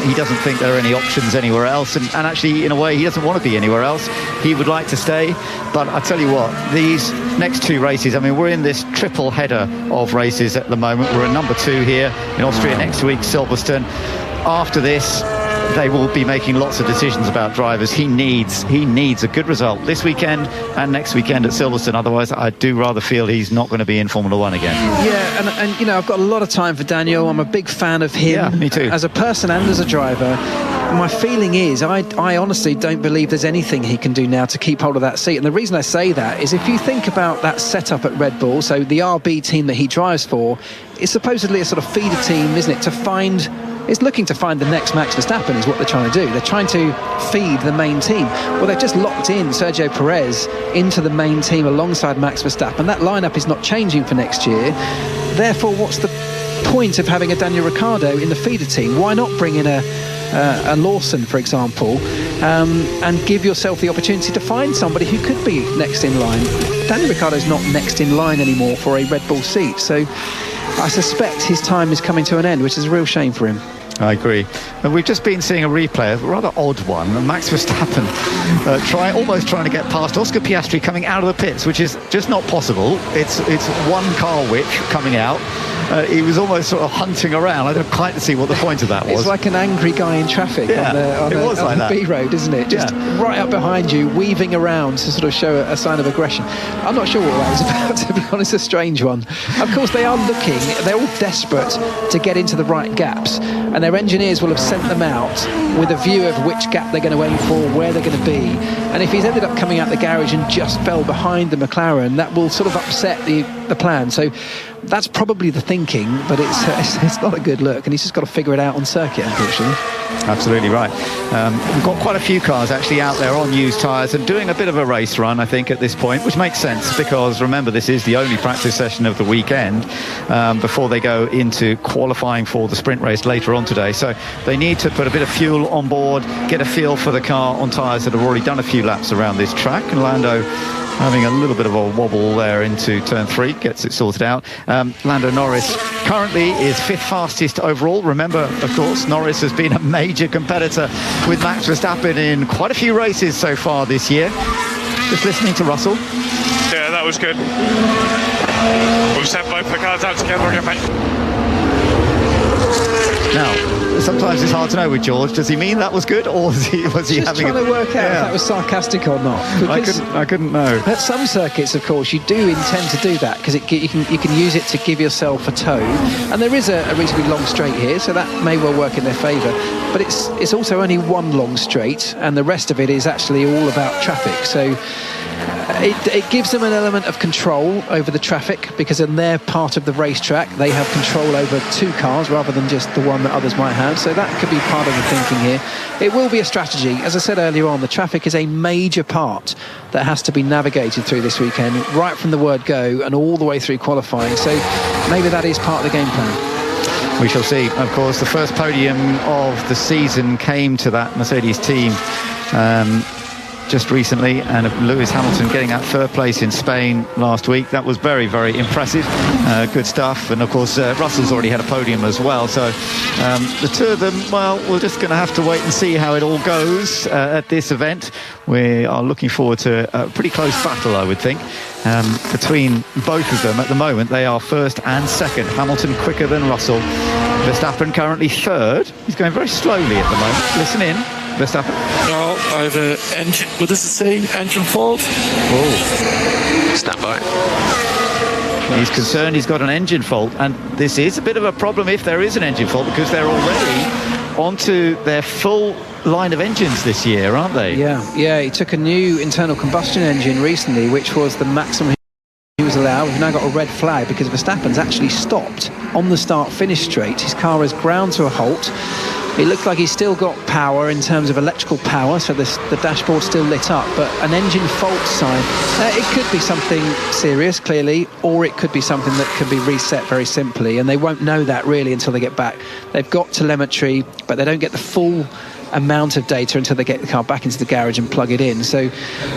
He doesn't think there are any options anywhere else, and actually, in a way, he doesn't want to be anywhere else. He would like to stay, but I tell you what, these next 2 races, I mean, we're in this triple header of races at the moment. We're at number 2 here in Austria next week, Silverstone. After this, they will be making lots of decisions about drivers. He needs a good result this weekend and next weekend at Silverstone. Otherwise, I do rather feel he's not going to be in Formula 1 again. Yeah, and I've got a lot of time for Daniel. I'm a big fan of him. Yeah, me too. As a person and as a driver. My feeling is, I honestly don't believe there's anything he can do now to keep hold of that seat. And the reason I say that is, if you think about that setup at Red Bull, so the RB team that he drives for is supposedly a sort of feeder team, isn't it, It's looking to find the next Max Verstappen is what they're trying to do. They're trying to feed the main team. Well, they've just locked in Sergio Perez into the main team alongside Max Verstappen. That lineup is not changing for next year. Therefore, what's the point of having a Daniel Ricciardo in the feeder team? Why not bring in a Lawson, for example, and give yourself the opportunity to find somebody who could be next in line. Daniel Ricciardo's not next in line anymore for a Red Bull seat, so I suspect his time is coming to an end, which is a real shame for him. I agree. And we've just been seeing a replay, a rather odd one. Max Verstappen almost trying to get past Oscar Piastri coming out of the pits, which is just not possible. It's one car width coming out. He was almost sort of hunting around. I don't quite see what the point of that was. It's like an angry guy in traffic on the B road, isn't it? Just right up behind you, weaving around to sort of show a sign of aggression. I'm not sure what that was about, to be honest, a strange one. Of course, they are looking, they're all desperate to get into the right gaps, and their engineers will have sent them out with a view of which gap they're going to aim for, where they're going to be. And if he's ended up coming out the garage and just fell behind the McLaren, that will sort of upset the plan. So that's probably the thinking, but it's not a good look, and he's just got to figure it out on circuit, unfortunately. Absolutely right. We've got quite a few cars actually out there on used tyres and doing a bit of a race run, I think, at this point, which makes sense because, remember, this is the only practice session of the weekend before they go into qualifying for the sprint race later on today. So they need to put a bit of fuel on board, get a feel for the car on tyres that have already done a few laps around this track. And Lando having a little bit of a wobble there into turn 3, gets it sorted out. Lando Norris currently is 5th fastest overall. Remember, of course, Norris has been a major competitor with Max Verstappen in quite a few races so far this year. Just listening to Russell. Yeah, that was good. We've sent both the cars out together again, mate. Now, sometimes it's hard to know with George. Does he mean that was good, or was he just having trying to work out if that was sarcastic or not? I couldn't know. At some circuits, of course, you do intend to do that because you can use it to give yourself a toe. And there is a reasonably long straight here, so that may well work in their favour. But it's also only one long straight, and the rest of it is actually all about traffic. So it gives them an element of control over the traffic because in their part of the racetrack they have control over 2 cars rather than just the one that others might have. So that could be part of the thinking here. It will be a strategy. As I said earlier on, the traffic is a major part that has to be navigated through this weekend, right from the word go and all the way through qualifying. So maybe that is part of the game plan. We shall see. Of course, the first podium of the season came to that Mercedes team just recently, and Lewis Hamilton getting that 3rd place in Spain last week. That was very, very impressive. Good stuff. And of course, Russell's already had a podium as well. So the two of them, well, we're just going to have to wait and see how it all goes at this event. We are looking forward to a pretty close battle, I would think, between both of them. At the moment, they are 1st and 2nd. Hamilton quicker than Russell. Verstappen currently 3rd. He's going very slowly at the moment. Listen in. Verstappen. No, I have an engine. What does it say? Engine fault? Oh. Stand by. He's concerned he's got an engine fault, and this is a bit of a problem if there is an engine fault because they're already onto their full line of engines this year, aren't they? Yeah, he took a new internal combustion engine recently, which was the maximum he was allowed. We've now got a red flag because Verstappen's actually stopped on the start-finish straight. His car has ground to a halt. It looks like he's still got power in terms of electrical power, so the dashboard's still lit up, but an engine fault sign. It could be something serious, clearly, or it could be something that can be reset very simply, and they won't know that really until they get back. They've got telemetry, but they don't get the full amount of data until they get the car back into the garage and plug it in. So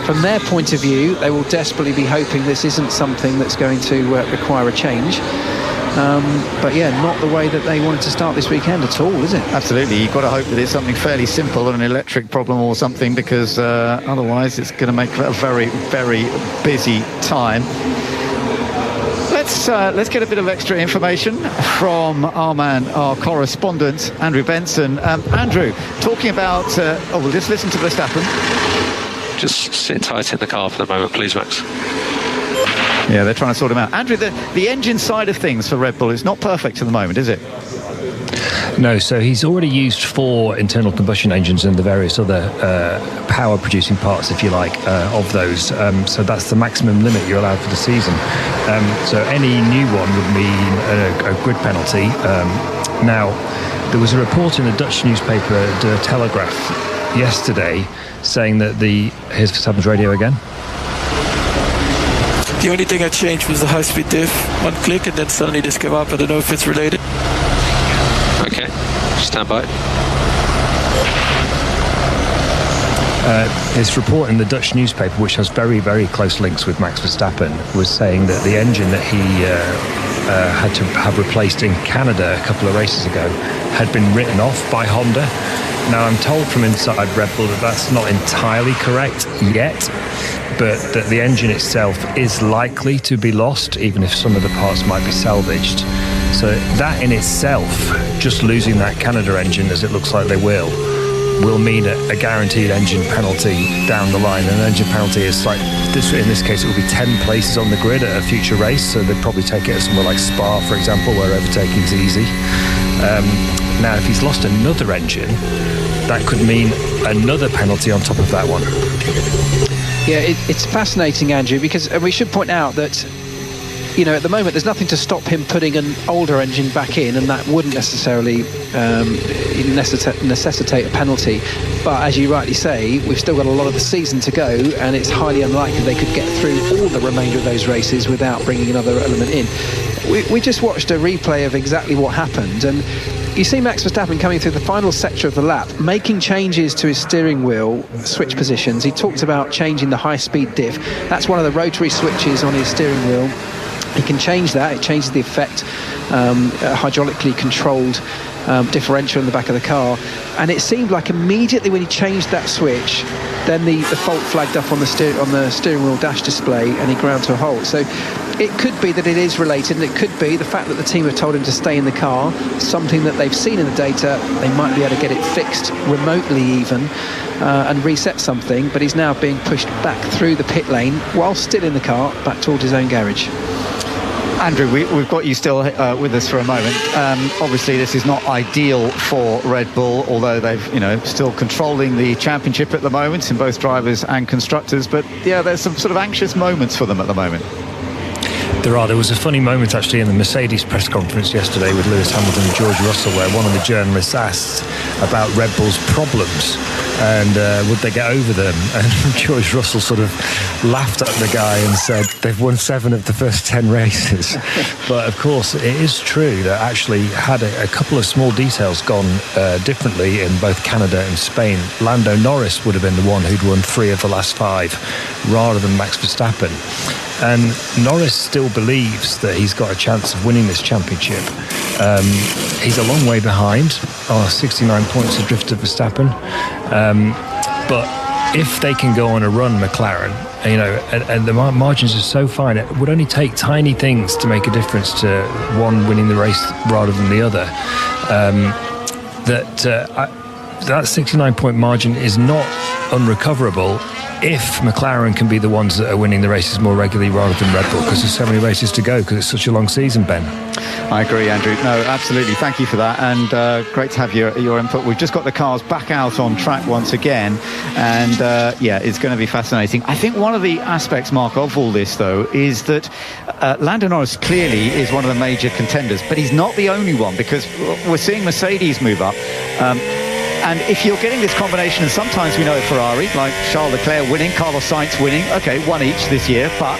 from their point of view, they will desperately be hoping this isn't something that's going to require a change. But yeah, not the way that they wanted to start this weekend at all, is it? Absolutely. You've got to hope that it's something fairly simple, an electric problem or something, because otherwise it's going to make a very, very busy time. Let's get a bit of extra information from our correspondent, Andrew Benson. Andrew, talking about... we'll just listen to Verstappen. Just sit tight in the car for the moment, please, Max. Yeah, they're trying to sort him out. Andrew, the engine side of things for Red Bull is not perfect at the moment, is it? No, so he's already used 4 internal combustion engines and the various other power-producing parts, if you like, of those. So that's the maximum limit you're allowed for the season. So any new one would mean a grid penalty. Now, there was a report in the Dutch newspaper De Telegraaf yesterday saying that here's Verstappen's radio again. The only thing I changed was the high-speed diff. One click and then suddenly this came up. I don't know if it's related. Okay, stand by. This report in the Dutch newspaper, which has very, very close links with Max Verstappen, was saying that the engine that he had to have replaced in Canada a couple of races ago had been written off by Honda. Now, I'm told from inside Red Bull that that's not entirely correct yet, but that the engine itself is likely to be lost, even if some of the parts might be salvaged. So that in itself, just losing that Canada engine, as it looks like they will mean a guaranteed engine penalty down the line. And an engine penalty is like this. In this case, it will be 10 places on the grid at a future race. So they'd probably take it at somewhere like Spa, for example, where overtaking is easy. Now, if he's lost another engine, that could mean another penalty on top of that one. Yeah, it's fascinating, Andrew, because we should point out that, at the moment there's nothing to stop him putting an older engine back in, and that wouldn't necessarily necessitate a penalty. But as you rightly say, we've still got a lot of the season to go, and it's highly unlikely they could get through all the remainder of those races without bringing another element in. We just watched a replay of exactly what happened, and you see Max Verstappen coming through the final sector of the lap, making changes to his steering wheel switch positions. He talked about changing the high-speed diff. That's one of the rotary switches on his steering wheel. He can change that. It changes the effect, hydraulically controlled differential in the back of the car. And it seemed like immediately when he changed that switch, then the fault flagged up on the steering wheel dash display, and he ground to a halt. So it could be that it is related, and it could be the fact that the team have told him to stay in the car, something that they've seen in the data. They might be able to get it fixed remotely even, and reset something, but he's now being pushed back through the pit lane while still in the car, back towards his own garage. Andrew, we've got you still with us for a moment. Obviously, this is not ideal for Red Bull, although they've, still controlling the championship at the moment in both drivers and constructors. But yeah, there's some sort of anxious moments for them at the moment. There was a funny moment actually in the Mercedes press conference yesterday with Lewis Hamilton and George Russell, where one of the journalists asked about Red Bull's problems and would they get over them, and George Russell sort of laughed at the guy and said they've won 7 of the first 10 races. But of course it is true that actually had a couple of small details gone differently in both Canada and Spain, Lando Norris would have been the one who'd won 3 of the last 5 rather than Max Verstappen. And Norris still believes that he's got a chance of winning this championship. He's a long way behind, 69 points adrift of Verstappen. But if they can go on a run, McLaren, and the margins are so fine, it would only take tiny things to make a difference to one winning the race rather than the other. That 69-point margin is not unrecoverable if McLaren can be the ones that are winning the races more regularly rather than Red Bull, because there's so many races to go, because it's such a long season, Ben. I agree, Andrew. No, absolutely. Thank you for that, and great to have your input. We've just got the cars back out on track once again, and it's going to be fascinating. I think one of the aspects, Mark, of all this, though, is that Lando Norris clearly is one of the major contenders, but he's not the only one, because we're seeing Mercedes move up. And if you're getting this combination, and sometimes we know Ferrari, like Charles Leclerc winning, Carlos Sainz winning, okay, 1 each this year, but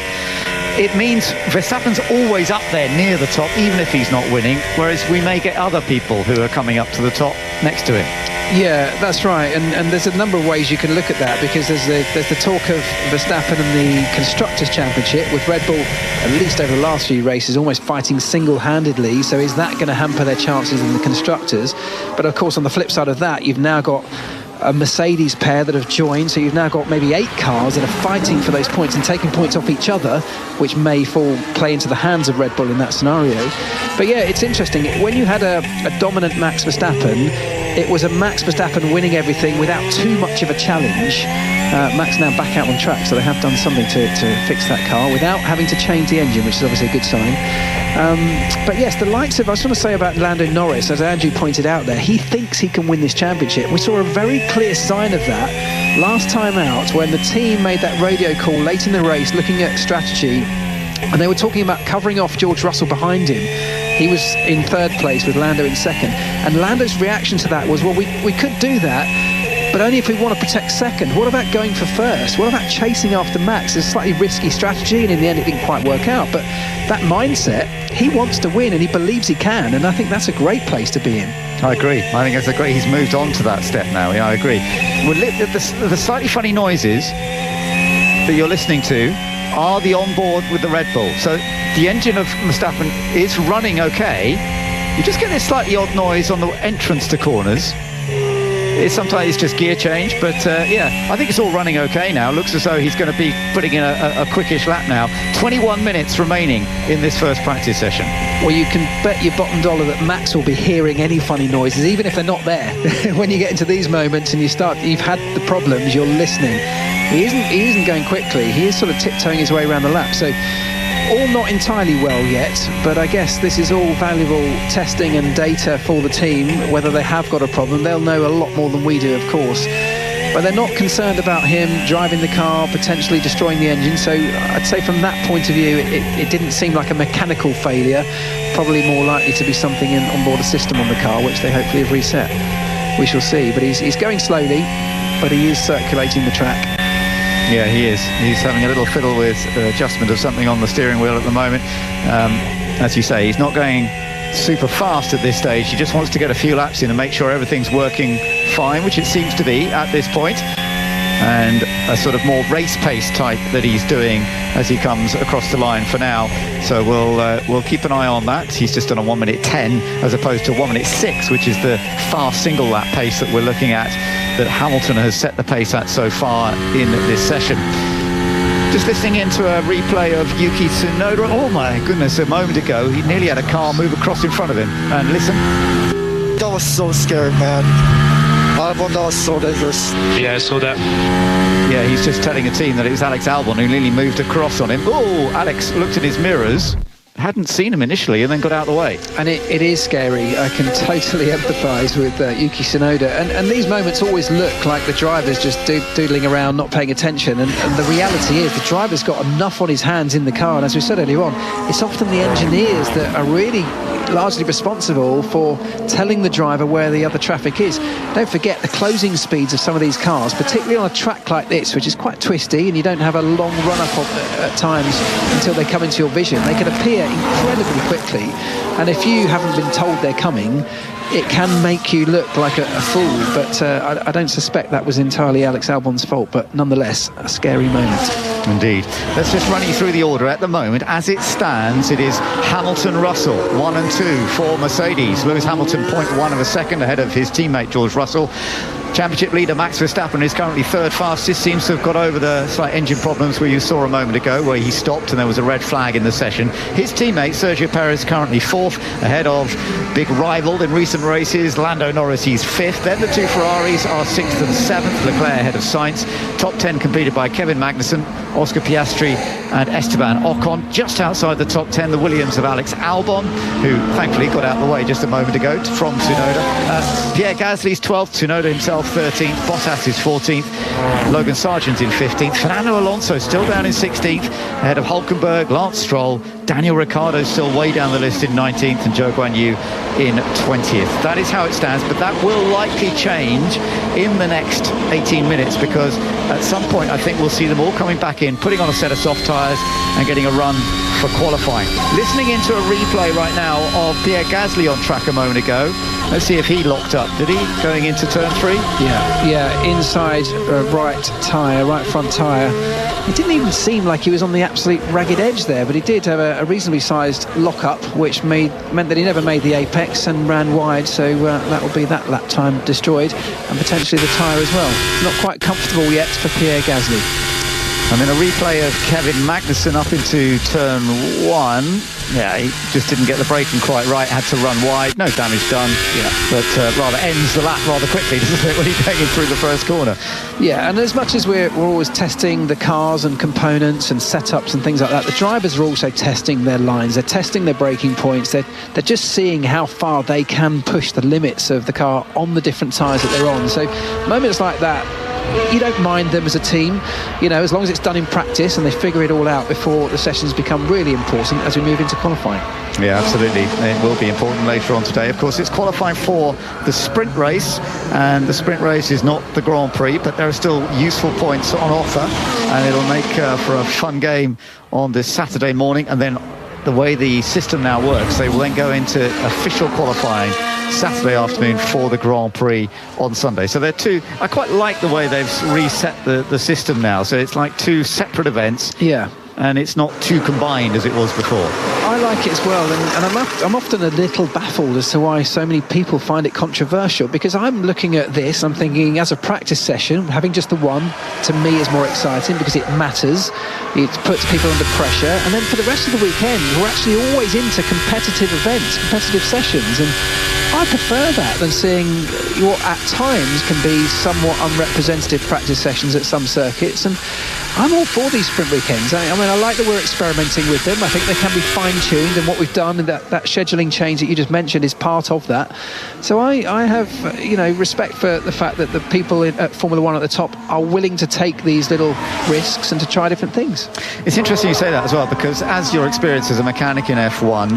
it means Verstappen's always up there near the top, even if he's not winning, whereas we may get other people who are coming up to the top next to him. Yeah, that's right, and there's a number of ways you can look at that, because there's the talk of Verstappen and the Constructors' Championship, with Red Bull, at least over the last few races, almost fighting single-handedly. So is that going to hamper their chances in the Constructors? But of course, on the flip side of that, you've now got a Mercedes pair that have joined, so you've now got maybe 8 cars that are fighting for those points and taking points off each other, which may play into the hands of Red Bull in that scenario. But yeah, it's interesting. When you had a dominant Max Verstappen, it was a Max Verstappen winning everything without too much of a challenge. Max now back out on track, so they have done something to fix that car without having to change the engine, which is obviously a good sign. But yes, the likes of, I was going to say about Lando Norris, as Andrew pointed out there, he thinks he can win this championship. We saw a very clear sign of that last time out, when the team made that radio call late in the race looking at strategy, and they were talking about covering off George Russell behind him. He was in 3rd place with Lando in 2nd, and Lando's reaction to that was, well, we could do that, but only if we want to protect second. What about going for first? What about chasing after Max? It's a slightly risky strategy, and in the end it didn't quite work out. But that mindset, he wants to win and he believes he can, and I think that's a great place to be in. I agree. I think it's he's moved on to that step now. Yeah, I agree. Well, the slightly funny noises that you're listening to are the onboard with the Red Bull. So the engine of Verstappen is running okay. You just get this slightly odd noise on the entrance to corners. Sometimes it's just gear change, but yeah, I think it's all running okay now. Looks as though he's going to be putting in a quickish lap now. 21 minutes remaining in this first practice session. Well, you can bet your bottom dollar that Max will be hearing any funny noises, even if they're not there. When you get into these moments and you've had the problems, you're listening. He isn't going quickly. He is sort of tiptoeing his way around the lap. So all not entirely well yet, but I guess this is all valuable testing and data for the team. Whether they have got a problem, they'll know a lot more than we do, of course. But they're not concerned about him driving the car, potentially destroying the engine. So I'd say from that point of view, it didn't seem like a mechanical failure. Probably more likely to be something in onboard a system on the car, which they hopefully have reset. We shall see. But he's going slowly, but he is circulating the track. Yeah, he is. He's having a little fiddle with adjustment of something on the steering wheel at the moment. As you say, he's not going super fast at this stage. He just wants to get a few laps in and make sure everything's working fine, which it seems to be at this point. And a sort of more race pace type that he's doing as he comes across the line for now. So we'll keep an eye on that. He's just done a 1:10 as opposed to 1:06, which is the fast single lap pace that we're looking at, that Hamilton has set the pace at so far in this session. Just listening into a replay of Yuki Tsunoda. Oh my goodness, a moment ago he nearly had a car move across in front of him. And listen. That was so scary, man. Albon, that was so dangerous. Yeah, I saw that. Yeah, he's just telling the team that it was Alex Albon who nearly moved across on him. Oh, Alex looked in his mirrors, hadn't seen him initially, and then got out of the way. And it is scary. I can totally empathise with Yuki Tsunoda. And these moments always look like the driver's just doodling around, not paying attention. And the reality is the driver's got enough on his hands in the car. And as we said earlier on, it's often the engineers that are really largely responsible for telling the driver where the other traffic is. Don't forget the closing speeds of some of these cars, particularly on a track like this, which is quite twisty, and you don't have a long run-up at times until they come into your vision. They can appear incredibly quickly, and if you haven't been told they're coming, it can make you look like a fool. But I don't suspect that was entirely Alex Albon's fault, but nonetheless a scary moment. Indeed. Let's just run you through the order. At the moment, as it stands, it is Hamilton-Russell 1 and 2 for Mercedes. Lewis Hamilton 0.1 of a second ahead of his teammate George Russell. Championship leader Max Verstappen is currently third fastest. Seems to have got over the slight engine problems where you saw a moment ago, where he stopped and there was a red flag in the session. His teammate Sergio Perez currently fourth, ahead of big rival in recent races Lando Norris. He's fifth. Then the two Ferraris are sixth and seventh. Leclerc ahead of Sainz. Top 10 completed by Kevin Magnussen, Oscar Piastri and Esteban Ocon. Just outside the top 10, the Williams of Alex Albon, who thankfully got out of the way just a moment ago from Tsunoda. Pierre Gasly's 12th, Tsunoda himself 13th, Bottas is 14th, Logan Sargent in 15th, Fernando Alonso still down in 16th, ahead of Hülkenberg, Lance Stroll, Daniel Ricciardo still way down the list in 19th, and Zhou Guanyu in 20th. That is how it stands, but that will likely change in the next 18 minutes, because at some point I think we'll see them all coming back in, putting on a set of soft tyres and getting a run for qualifying. Listening into a replay right now of Pierre Gasly on track a moment ago. Let's see if he locked up. Did he, going into turn 3? Yeah, inside right tyre, right front tyre. It didn't even seem like he was on the absolute ragged edge there, but he did have a reasonably sized lock-up, which meant that he never made the apex and ran wide, so that will be that lap time destroyed, and potentially the tyre as well. Not quite comfortable yet for Pierre Gasly. And then a replay of Kevin Magnussen up into turn 1. Yeah, he just didn't get the braking quite right, had to run wide. No damage done, but rather ends the lap rather quickly, doesn't it, when he's going in through the first corner. Yeah, and as much as we're always testing the cars and components and setups and things like that, the drivers are also testing their lines, they're testing their braking points, they're just seeing how far they can push the limits of the car on the different tyres that they're on. So moments like that, you don't mind them as a team, as long as it's done in practice and they figure it all out before the sessions become really important as we move into qualifying. Yeah, absolutely. It will be important later on today. Of course, it's qualifying for the sprint race, and the sprint race is not the Grand Prix, but there are still useful points on offer, and it'll make for a fun game on this Saturday morning. And then the way the system now works, they will then go into official qualifying Saturday afternoon for the Grand Prix on Sunday. So they're two. I quite like the way they've reset the system now. So it's like two separate events. Yeah. And it's not too combined as it was before. I like it as well, and I'm often a little baffled as to why so many people find it controversial, because I'm looking at this, I'm thinking as a practice session, having just the one, to me is more exciting because it matters, it puts people under pressure, and then for the rest of the weekend we're actually always into competitive events, competitive sessions, and I prefer that than seeing what at times can be somewhat unrepresentative practice sessions at some circuits. And I'm all for these sprint weekends. I mean, I like that we're experimenting with them. I think they can be fine-tuned, and what we've done, and that scheduling change that you just mentioned, is part of that. So I have, respect for the fact that the people at Formula One at the top are willing to take these little risks and to try different things. It's interesting you say that as well, because as your experience as a mechanic in F1,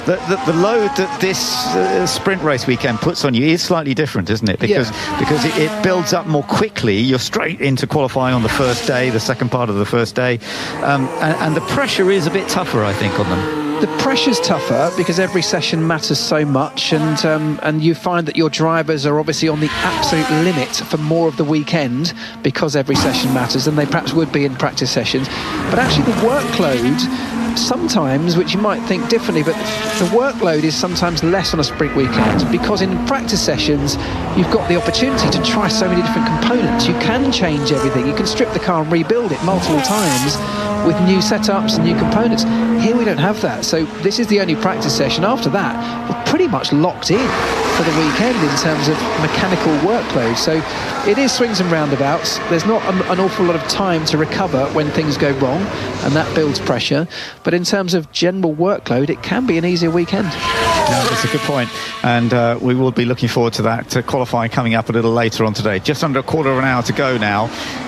the load that this sprint race weekend puts on you is slightly different, isn't it? Because it builds up more quickly. You're straight into qualifying on the first day, the second part of the first day, and the pressure is a bit tougher, I think, on them. The pressure's tougher because every session matters so much, and you find that your drivers are obviously on the absolute limit for more of the weekend because every session matters than they perhaps would be in practice sessions. But actually the workload sometimes, which you might think differently, but the workload is sometimes less on a sprint weekend, because in practice sessions you've got the opportunity to try so many different components. You can change everything, you can strip the car and rebuild it multiple times with new setups and new components. Here we don't have that, so this is the only practice session. After that we're pretty much locked in for the weekend in terms of mechanical workload, so it is swings and roundabouts. There's not an awful lot of time to recover when things go wrong, and that builds pressure. But in terms of general workload, it can be an easier weekend. No, that's a good point. And we will be looking forward to that qualifying coming up a little later on today. Just under a quarter of an hour to go now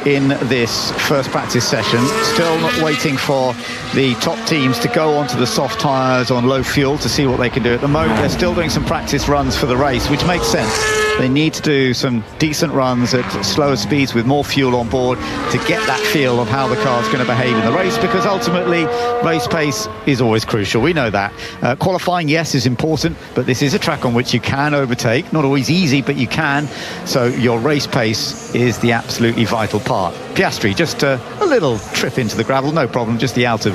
in this first practice session. Still not waiting for the top teams to go onto the soft tyres on low fuel to see what they can do. At the moment, they're still doing some practice runs for the race, which makes sense. They need to do some decent runs at slower speeds with more fuel on board to get that feel of how the car's going to behave in the race, because ultimately race pace is always crucial. We know that. Qualifying, yes, is important, but this is a track on which you can overtake. Not always easy, but you can. So your race pace is the absolutely vital part. Piastri, just a little trip into the gravel, no problem, just the outer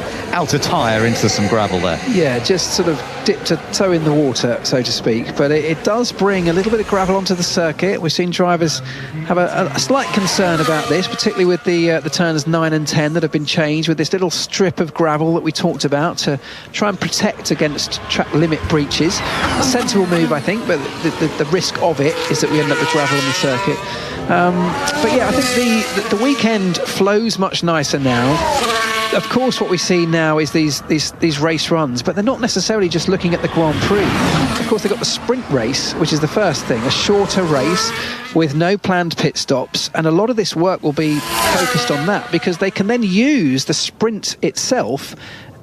tyre into some gravel there. Yeah, just sort of dipped a toe in the water, so to speak, but it does bring a little bit of gravel onto the circuit. We've seen drivers have a slight concern about this, particularly with the turns 9 and 10 that have been changed, with this little strip of gravel that we talked about to try and protect against track limit breaches. A sensible move, I think, but the risk of it is that we end up with gravel on the circuit. But yeah, I think the weekend flows much nicer now. Of course, what we see now is these race runs, but they're not necessarily just looking at the Grand Prix. Of course, they've got the sprint race, which is the first thing, a shorter race with no planned pit stops, and a lot of this work will be focused on that, because they can then use the sprint itself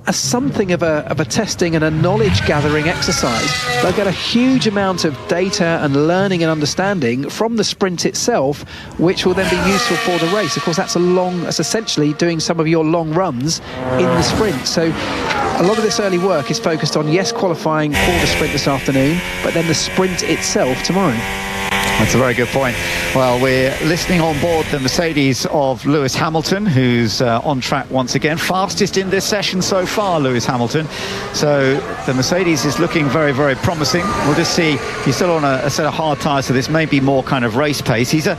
as something of a testing and a knowledge gathering exercise. They'll get a huge amount of data and learning and understanding from the sprint itself, which will then be useful for the race. Of course, that's essentially doing some of your long runs in the sprint. So a lot of this early work is focused on, yes, qualifying for the sprint this afternoon, but then the sprint itself tomorrow. That's a very good point. Well, we're listening on board the Mercedes of Lewis Hamilton, who's on track once again. Fastest in this session so far, Lewis Hamilton. So the Mercedes is looking very, very promising. We'll just see. He's still on a set of hard tyres, so this may be more kind of race pace. He's a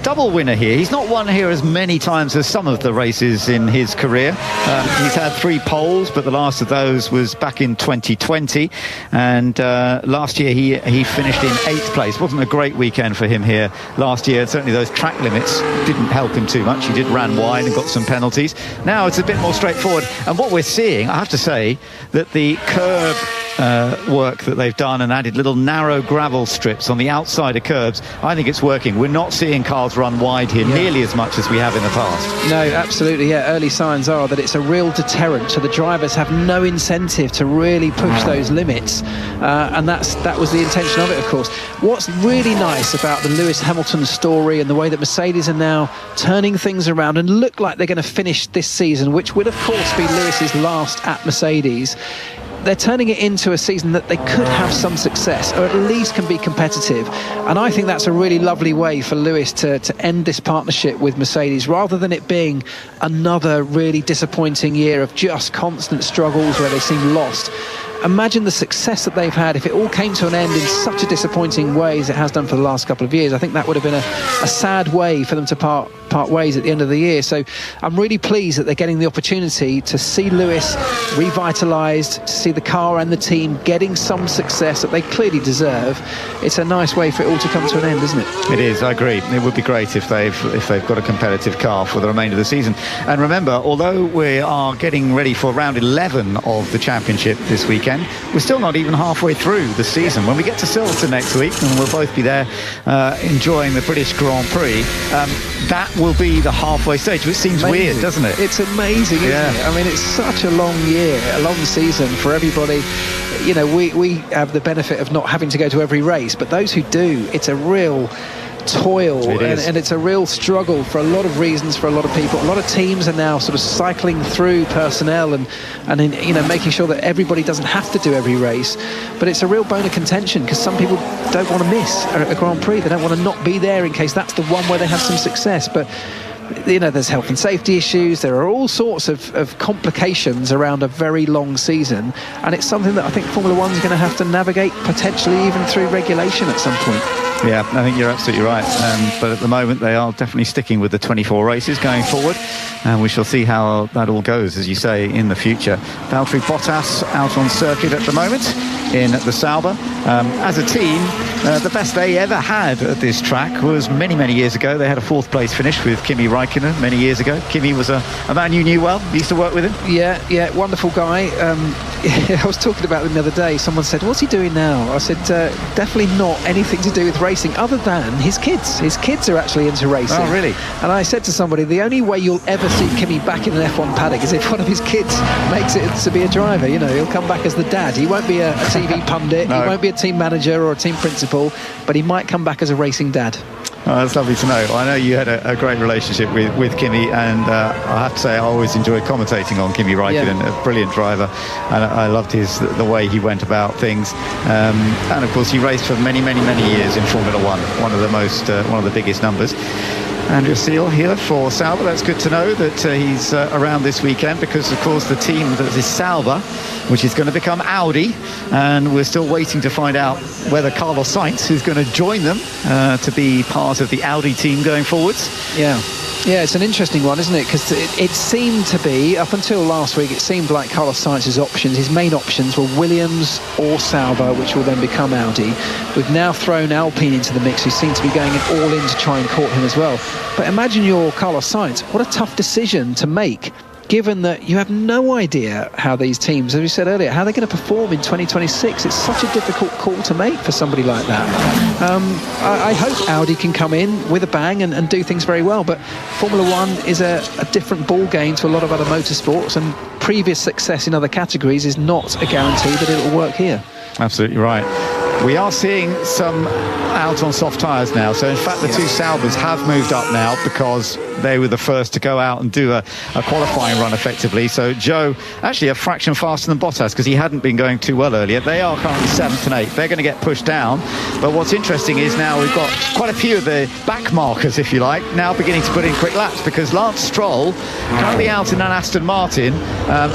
double winner here. He's not won here as many times as some of the races in his career. He's had 3 poles, but the last of those was back in 2020. And last year he finished in 8th place. Wasn't a great weekend for him here last year. Certainly those track limits didn't help him too much. He did ran wide and got some penalties. Now it's a bit more straightforward. And what we're seeing, I have to say, that the curb work that they've done and added little narrow gravel strips on the outside of curbs, I think it's working. We're not seeing cars run wide here nearly as much as we have in the past. No, absolutely, yeah. Early signs are that it's a real deterrent, so the drivers have no incentive to really push those limits, and that was the intention of it, of course. What's really nice about the Lewis Hamilton story and the way that Mercedes are now turning things around and look like they're going to finish this season, which would of course be Lewis's last at Mercedes, they're turning it into a season that they could have some success, or at least can be competitive. And I think that's a really lovely way for Lewis to end this partnership with Mercedes, rather than it being another really disappointing year of just constant struggles where they seem lost. Imagine the success that they've had if it all came to an end in such a disappointing way as it has done for the last couple of years. I think that would have been a sad way for them to part ways at the end of the year. So I'm really pleased that they're getting the opportunity to see Lewis revitalised, to see the car and the team getting some success that they clearly deserve. It's a nice way for it all to come to an end, isn't it? It is, I agree. It would be great if they've got a competitive car for the remainder of the season. And remember, although we are getting ready for round 11 of the championship this weekend, we're still not even halfway through the season. When we get to Silverstone next week, and we'll both be there enjoying the British Grand Prix, that will be the halfway stage, which seems weird, doesn't it? It's amazing, isn't it? I mean, it's such a long year, a long season for everybody. You know, we have the benefit of not having to go to every race, but those who do, it's a real toil, and it's a real struggle for a lot of reasons for a lot of people. A lot of teams are now sort of cycling through personnel and making sure that everybody doesn't have to do every race. But it's a real bone of contention, because some people don't want to miss a Grand Prix. They don't want to not be there in case that's the one where they have some success. But there's health and safety issues. There are all sorts of complications around a very long season, and it's something that I think Formula One's going to have to navigate, potentially even through regulation at some point. Yeah, I think you're absolutely right. But at the moment, they are definitely sticking with the 24 races going forward. And we shall see how that all goes, as you say, in the future. Valtteri Bottas out on circuit at the moment in the Sauber. As a team, the best they ever had at this track was many, many years ago. They had a 4th place finish with Kimi Räikkönen many years ago. Kimi was a man you knew well. You used to work with him. Yeah, wonderful guy. I was talking about him the other day. Someone said, what's he doing now? I said, definitely not anything to do with racing, other than his kids. His kids are actually into racing. Oh, really? And I said to somebody, the only way you'll ever see Kimi back in an F1 paddock is if one of his kids makes it to be a driver. You know, he'll come back as the dad. He won't be a TV pundit. No. He won't be a team manager or a team principal, but he might come back as a racing dad. Oh, that's lovely to know. I know you had a great relationship with Kimi, and I have to say I always enjoyed commentating on Kimi Räikkönen, a brilliant driver, and I loved the way he went about things. And of course, he raced for many, many, many years in Formula One, one of the biggest numbers. Andrew Seale here for Sauber. That's good to know that he's around this weekend, because of course the team that is Sauber, which is going to become Audi, and we're still waiting to find out whether Carlos Sainz is going to join them to be part of the Audi team going forwards. Yeah, it's an interesting one, isn't it? Because it seemed to be, up until last week, it seemed like Carlos Sainz's options, his main options, were Williams or Sauber, which will then become Audi. We've now thrown Alpine into the mix, who seem to be going all in to try and court him as well. But imagine you're Carlos Sainz. What a tough decision to make, given that you have no idea how these teams, as we said earlier, how they're going to perform in 2026. It's such a difficult call to make for somebody like that. I hope Audi can come in with a bang and do things very well, but Formula One is a different ball game to a lot of other motorsports, and previous success in other categories is not a guarantee that it'll work here. Absolutely right. We are seeing some out on soft tyres now. So in fact, the two Saubers have moved up now, because they were the first to go out and do a qualifying run effectively. So Joe, actually a fraction faster than Bottas, because he hadn't been going too well earlier. They are currently 7th and 8th. They're going to get pushed down. But what's interesting is now we've got quite a few of the back markers, if you like, now beginning to put in quick laps, because Lance Stroll, currently out in an Aston Martin,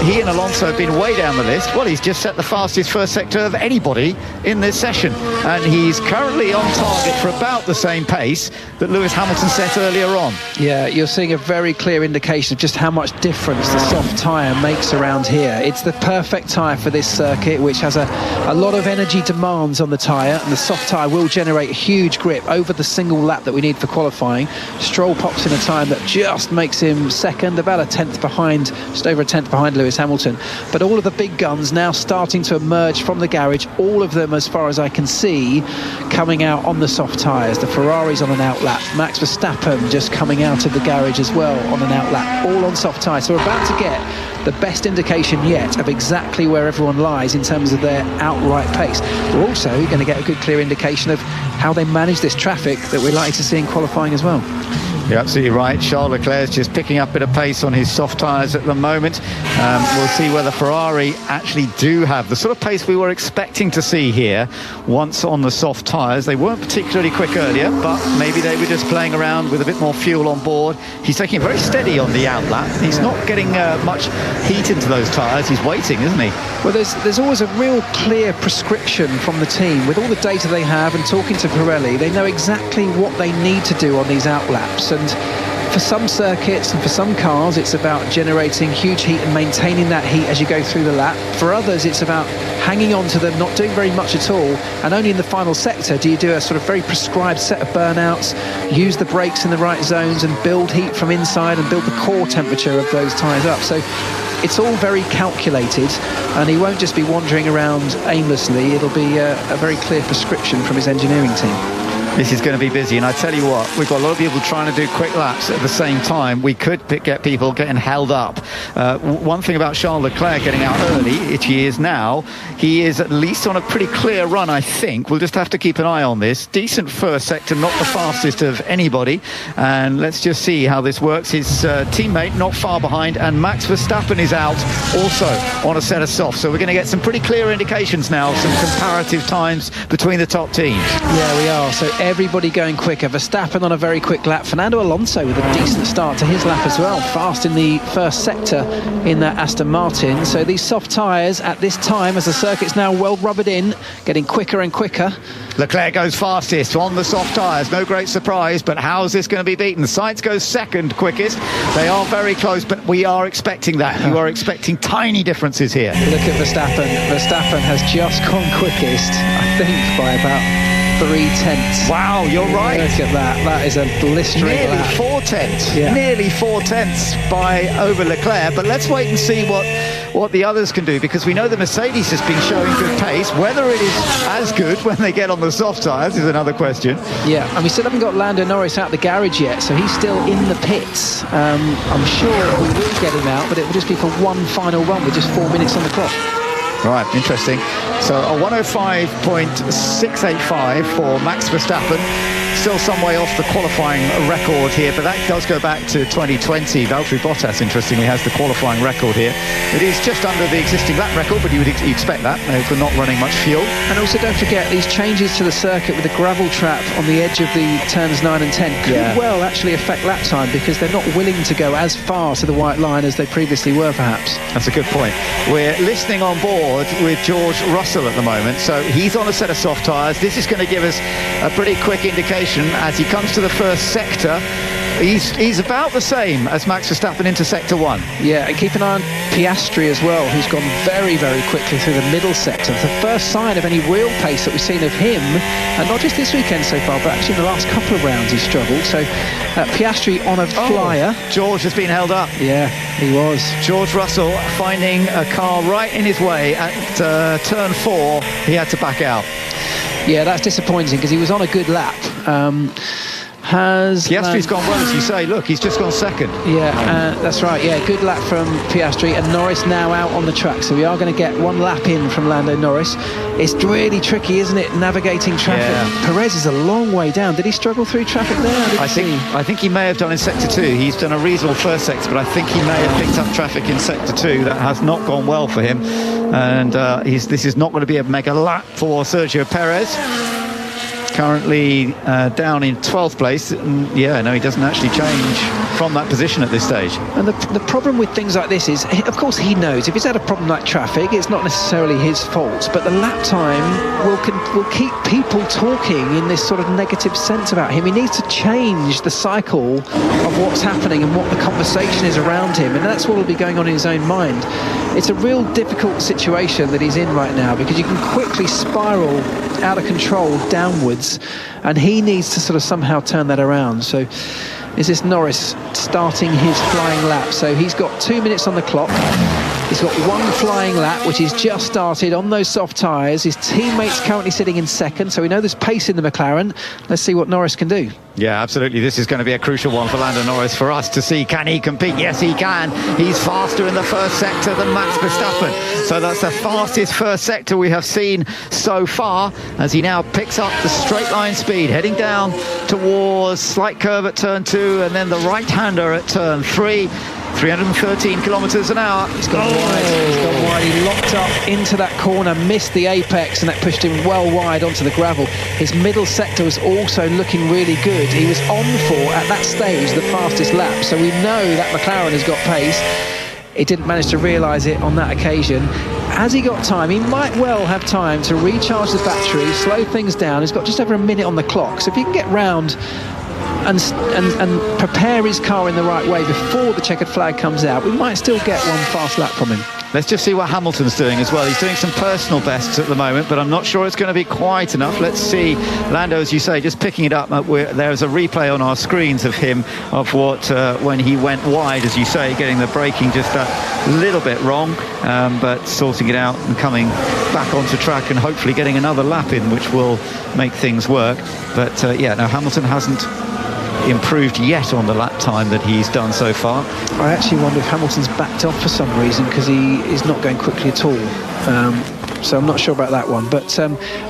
he and Alonso have been way down the list. Well, he's just set the fastest first sector of anybody in this session. position, and he's currently on target for about the same pace that Lewis Hamilton set earlier on. Yeah, you're seeing a very clear indication of just how much difference the soft tyre makes around here. It's the perfect tyre for this circuit, which has a lot of energy demands on the tyre, and the soft tyre will generate huge grip over the single lap that we need for qualifying. Stroll pops in a time that just makes him second, about a tenth behind, just over a tenth behind Lewis Hamilton. But all of the big guns now starting to emerge from the garage, all of them, as far as I can see, coming out on the soft tyres. The Ferrari's on an out lap, Max Verstappen just coming out of the garage as well on an out lap, all on soft tyres. So we're about to get the best indication yet of exactly where everyone lies in terms of their outright pace. We're also going to get a good clear indication of how they manage this traffic that we're likely to see in qualifying as well. You're absolutely right. Charles Leclerc's just picking up a bit of pace on his soft tyres at the moment. We'll see whether Ferrari actually do have the sort of pace we were expecting to see here once on the soft tyres. They weren't particularly quick earlier, but maybe they were just playing around with a bit more fuel on board. He's taking it very steady on the outlap. He's not getting much heat into those tyres. He's waiting, isn't he? Well, there's always a real clear prescription from the team. With all the data they have and talking to Pirelli, they know exactly what they need to do on these outlaps. And for some circuits and for some cars, it's about generating huge heat and maintaining that heat as you go through the lap. For others, it's about hanging on to them, not doing very much at all, and only in the final sector do you do a sort of very prescribed set of burnouts, use the brakes in the right zones and build heat from inside and build the core temperature of those tyres up. So it's all very calculated, and he won't just be wandering around aimlessly. It'll be a very clear prescription from his engineering team. This is going to be busy, and I tell you what, we've got a lot of people trying to do quick laps at the same time. We could get people getting held up. One thing about Charles Leclerc getting out early, which he is now, he is at least on a pretty clear run, I think. We'll just have to keep an eye on this. Decent first sector, not the fastest of anybody, and let's just see how this works. His teammate not far behind, and Max Verstappen is out also on a set of softs. So we're going to get some pretty clear indications now, some comparative times between the top teams. Yeah, we are. So everybody going quicker. Verstappen on a very quick lap. Fernando Alonso with a decent start to his lap as well. Fast in the first sector in that Aston Martin. So these soft tyres at this time, as the circuit's now well rubbered in, getting quicker and quicker. Leclerc goes fastest on the soft tyres. No great surprise, but how is this going to be beaten? Sainz goes second quickest. They are very close, but we are expecting that. You are expecting tiny differences here. Look at Verstappen. Verstappen has just gone quickest, I think, by about 3/10. Wow, you're right. Look at that. That is a blistering nearly lap. 4/10. Yeah. Nearly 4/10 by over Leclerc. But let's wait and see what the others can do, because we know the Mercedes has been showing good pace. Whether it is as good when they get on the soft tyres is another question. Yeah, and we still haven't got Lando Norris out the garage yet, so he's still in the pits. I'm sure we will get him out, but it will just be for one final run with just 4 minutes on the clock. Right, interesting. So a 105.685 for Max Verstappen. Still some way off the qualifying record here, but that does go back to 2020. Valtteri Bottas, interestingly, has the qualifying record here. It is just under the existing lap record, but you would expect that for not running much fuel. And also don't forget these changes to the circuit with the gravel trap on the edge of the turns 9 and 10 could well actually affect lap time, because they're not willing to go as far to the white line as they previously were, perhaps. That's a good point. We're listening on board with George Russell at the moment, so he's on a set of soft tyres. This is going to give us a pretty quick indication as he comes to the first sector. He's about the same as Max Verstappen into sector 1. Yeah, and keep an eye on Piastri as well, who's gone very, very quickly through the middle sector. The first sign of any real pace that we've seen of him, and not just this weekend so far, but actually in the last couple of rounds he's struggled. So Piastri on a flyer. George has been held up. Yeah, he was. George Russell finding a car right in his way at turn 4. He had to back out. Yeah, that's disappointing, because he was on a good lap. Piastri's gone well, as you say. Look, he's just gone second. Yeah, that's right. Yeah, good lap from Piastri, and Norris now out on the track. So we are going to get one lap in from Lando Norris. It's really tricky, isn't it, navigating traffic? Yeah. Perez is a long way down. Did he struggle through traffic there? I think he may have done in sector 2. He's done a reasonable first sector, but I think he may have picked up traffic in sector 2. That has not gone well for him, and this is not going to be a mega lap for Sergio Perez. currently down in 12th place. Yeah, no, he doesn't actually change from that position at this stage. And the problem with things like this is, of course, he knows if he's had a problem like traffic, it's not necessarily his fault, but the lap time will keep people talking in this sort of negative sense about him. He needs to change the cycle of what's happening and what the conversation is around him, and that's what will be going on in his own mind. It's a real difficult situation that he's in right now, because you can quickly spiral out of control downwards, and he needs to sort of somehow turn that around. So is this Norris starting his flying lap? So he's got 2 minutes on the clock. He's got one flying lap, which he's just started on those soft tyres. His teammate's currently sitting in second, so we know there's pace in the McLaren. Let's see what Norris can do. Yeah, absolutely. This is going to be a crucial one for Lando Norris, for us to see, can he compete? Yes, he can. He's faster in the first sector than Max Verstappen. So that's the fastest first sector we have seen so far, as he now picks up the straight line speed, heading down towards slight curve at turn 2, and then the right-hander at turn 3. 313 kilometres an hour. He's gone wide. He's gone wide. He locked up into that corner, missed the apex, and that pushed him well wide onto the gravel. His middle sector was also looking really good. He was on for, at that stage, the fastest lap. So we know that McLaren has got pace. He didn't manage to realise it on that occasion. Has he got time? He might well have time to recharge the battery, slow things down. He's got just over a minute on the clock. So if he can get round and prepare his car in the right way before the checkered flag comes out, we might still get one fast lap from him. Let's just see what Hamilton's doing as well. He's doing some personal bests at the moment, but I'm not sure it's going to be quite enough. Let's see. Lando, as you say, just picking it up. There's a replay on our screens of him, of what when he went wide, as you say, getting the braking just a little bit wrong, but sorting it out and coming back onto track and hopefully getting another lap in, which will make things work. But yeah, no, Hamilton hasn't improved yet on the lap time that he's done so far. I actually wonder if Hamilton's backed off for some reason, because he is not going quickly at all. So I'm not sure about that one, but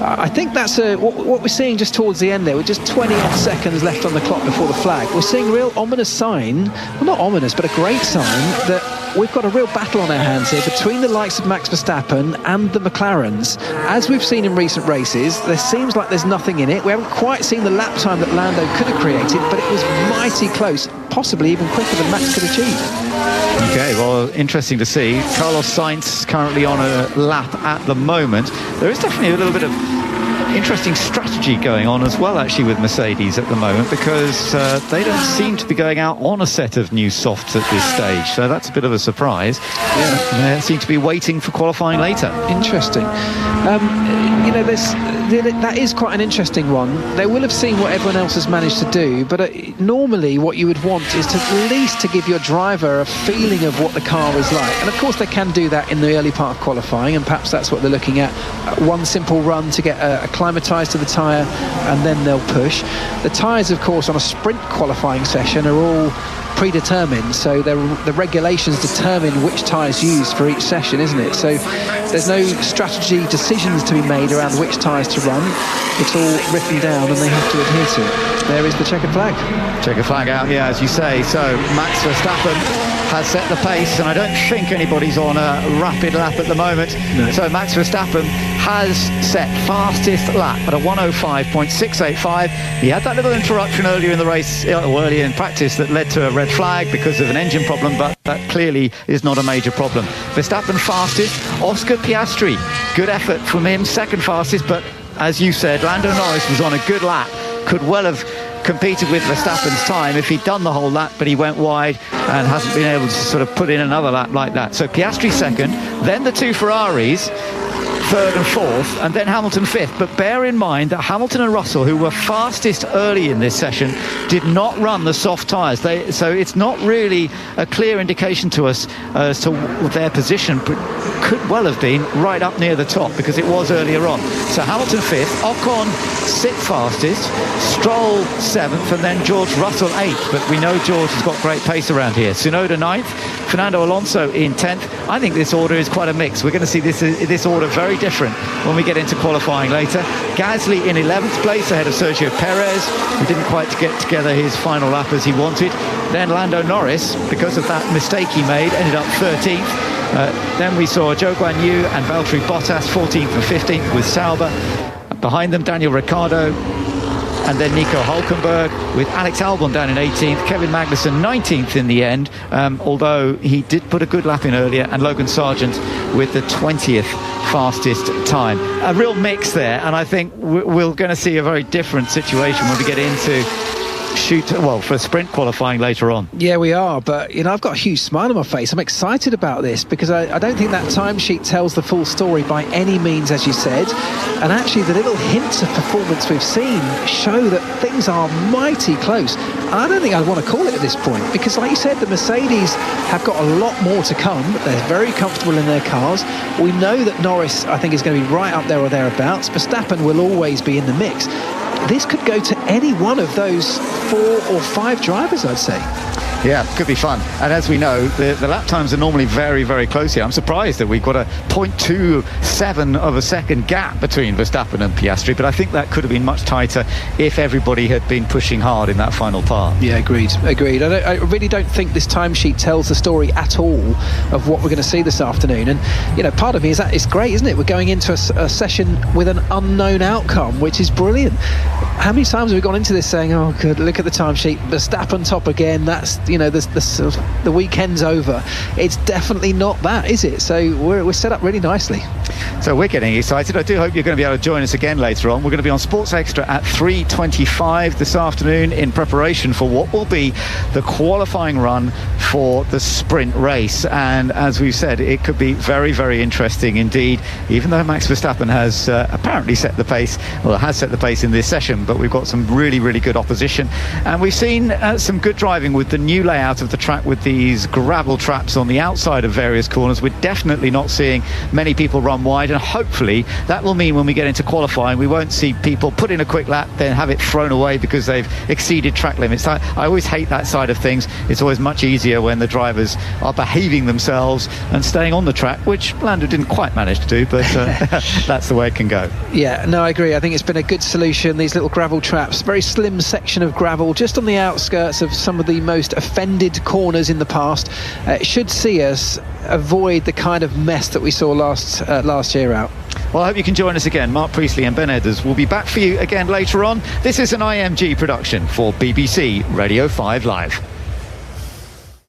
I think that's what we're seeing just towards the end there, with just 20 odd seconds left on the clock before the flag. We're seeing a real ominous sign, well, not ominous, but a great sign that we've got a real battle on our hands here between the likes of Max Verstappen and the McLarens. As we've seen in recent races, there seems like there's nothing in it. We haven't quite seen the lap time that Lando could have created, but it was mighty close, possibly even quicker than Max could achieve. Okay, well, interesting to see. Carlos Sainz currently on a lap at the moment. There is definitely a little bit of interesting strategy going on as well, actually, with Mercedes at the moment, because they don't seem to be going out on a set of new softs at this stage, so that's a bit of a surprise. Yeah, they seem to be waiting for qualifying later. Interesting. You know, that is quite an interesting one. They will have seen what everyone else has managed to do, but normally what you would want is to at least to give your driver a feeling of what the car is like, and of course they can do that in the early part of qualifying, and perhaps that's what they're looking at. One simple run to get acclimatised to the tyre, and then they'll push. The tyres, of course, on a sprint qualifying session are all predetermined, so the regulations determine which tyres used for each session, isn't it? So there's no strategy decisions to be made around which tyres to run. It's all written down and they have to adhere to it. There is the checkered flag. Checkered flag out, yeah, as you say. So Max Verstappen has set the pace, and I don't think anybody's on a rapid lap at the moment. No. So Max Verstappen has set fastest lap at a 105.685. He had that little interruption earlier in the race, earlier in practice, that led to a red flag because of an engine problem, but that clearly is not a major problem. Verstappen fastest. Oscar Piastri, good effort from him, second fastest, but as you said, Lando Norris was on a good lap, could well have competed with Verstappen's time if he'd done the whole lap, but he went wide and hasn't been able to sort of put in another lap like that. So Piastri second, then the two Ferraris third and fourth, and then Hamilton fifth. But bear in mind that Hamilton and Russell, who were fastest early in this session, did not run the soft tyres. So it's not really a clear indication to us as to their position, but could well have been right up near the top because it was earlier on. So Hamilton fifth, Ocon sixth fastest, Stroll seventh, and then George Russell eighth. But we know George has got great pace around here. Tsunoda ninth, Fernando Alonso in 10th. I think this order is quite a mix. We're going to see this order very different when we get into qualifying later. Gasly in 11th place ahead of Sergio Perez, who didn't quite get together his final lap as he wanted. Then Lando Norris, because of that mistake he made, ended up 13th. Then we saw Zhou Guanyu and Valtteri Bottas 14th and 15th with Sauber. Behind them, Daniel Ricciardo and then Nico Hulkenberg, with Alex Albon down in 18th, Kevin Magnussen 19th in the end, although he did put a good lap in earlier, and Logan Sargent with the 20th fastest time. A real mix there, and I think we're going to see a very different situation when we get into for sprint qualifying later on. Yeah, we are, but I've got a huge smile on my face. I'm excited about this because I don't think that timesheet tells the full story by any means, as you said, and actually the little hints of performance we've seen show that things are mighty close. And I don't think I'd want to call it at this point because, like you said, the Mercedes have got a lot more to come. They're very comfortable in their cars. We know that Norris, I think, is going to be right up there or thereabouts. Verstappen will always be in the mix. This could go to any one of those 4 or 5 drivers, I'd say. Yeah, could be fun. And as we know, the lap times are normally very, very close here. I'm surprised that we've got a 0.27 of a second gap between Verstappen and Piastri, but I think that could have been much tighter if everybody had been pushing hard in that final part. Yeah, agreed. I really don't think this timesheet tells the story at all of what we're going to see this afternoon. And, part of me is that it's great, isn't it? We're going into a session with an unknown outcome, which is brilliant. How many times have we gone into this saying, oh, good, look at the timesheet, Verstappen top again, that's, the weekend's over. It's definitely not that, is it? So we're set up really nicely. So we're getting excited. I do hope you're going to be able to join us again later on. We're going to be on Sports Extra at 3:25 this afternoon in preparation for what will be the qualifying run for the sprint race. And as we've said, it could be very, very interesting indeed, even though Max Verstappen has apparently set the pace, has set the pace in this session, but we've got some really, really good opposition. And we've seen some good driving with the new layout of the track with these gravel traps on the outside of various corners. We're definitely not seeing many people run wide, and hopefully that will mean when we get into qualifying we won't see people put in a quick lap then have it thrown away because they've exceeded track limits. I always hate that side of things. It's always much easier when the drivers are behaving themselves and staying on the track, which Lando didn't quite manage to do, but that's the way it can go. Yeah, no, I agree. I think it's been a good solution, these little gravel traps, very slim section of gravel just on the outskirts of some of the most offended corners in the past. It should see us avoid the kind of mess that we saw last year out. Well, I hope you can join us again. Mark Priestley and Ben Edders will be back for you again later on. This is an IMG production for BBC Radio 5 Live.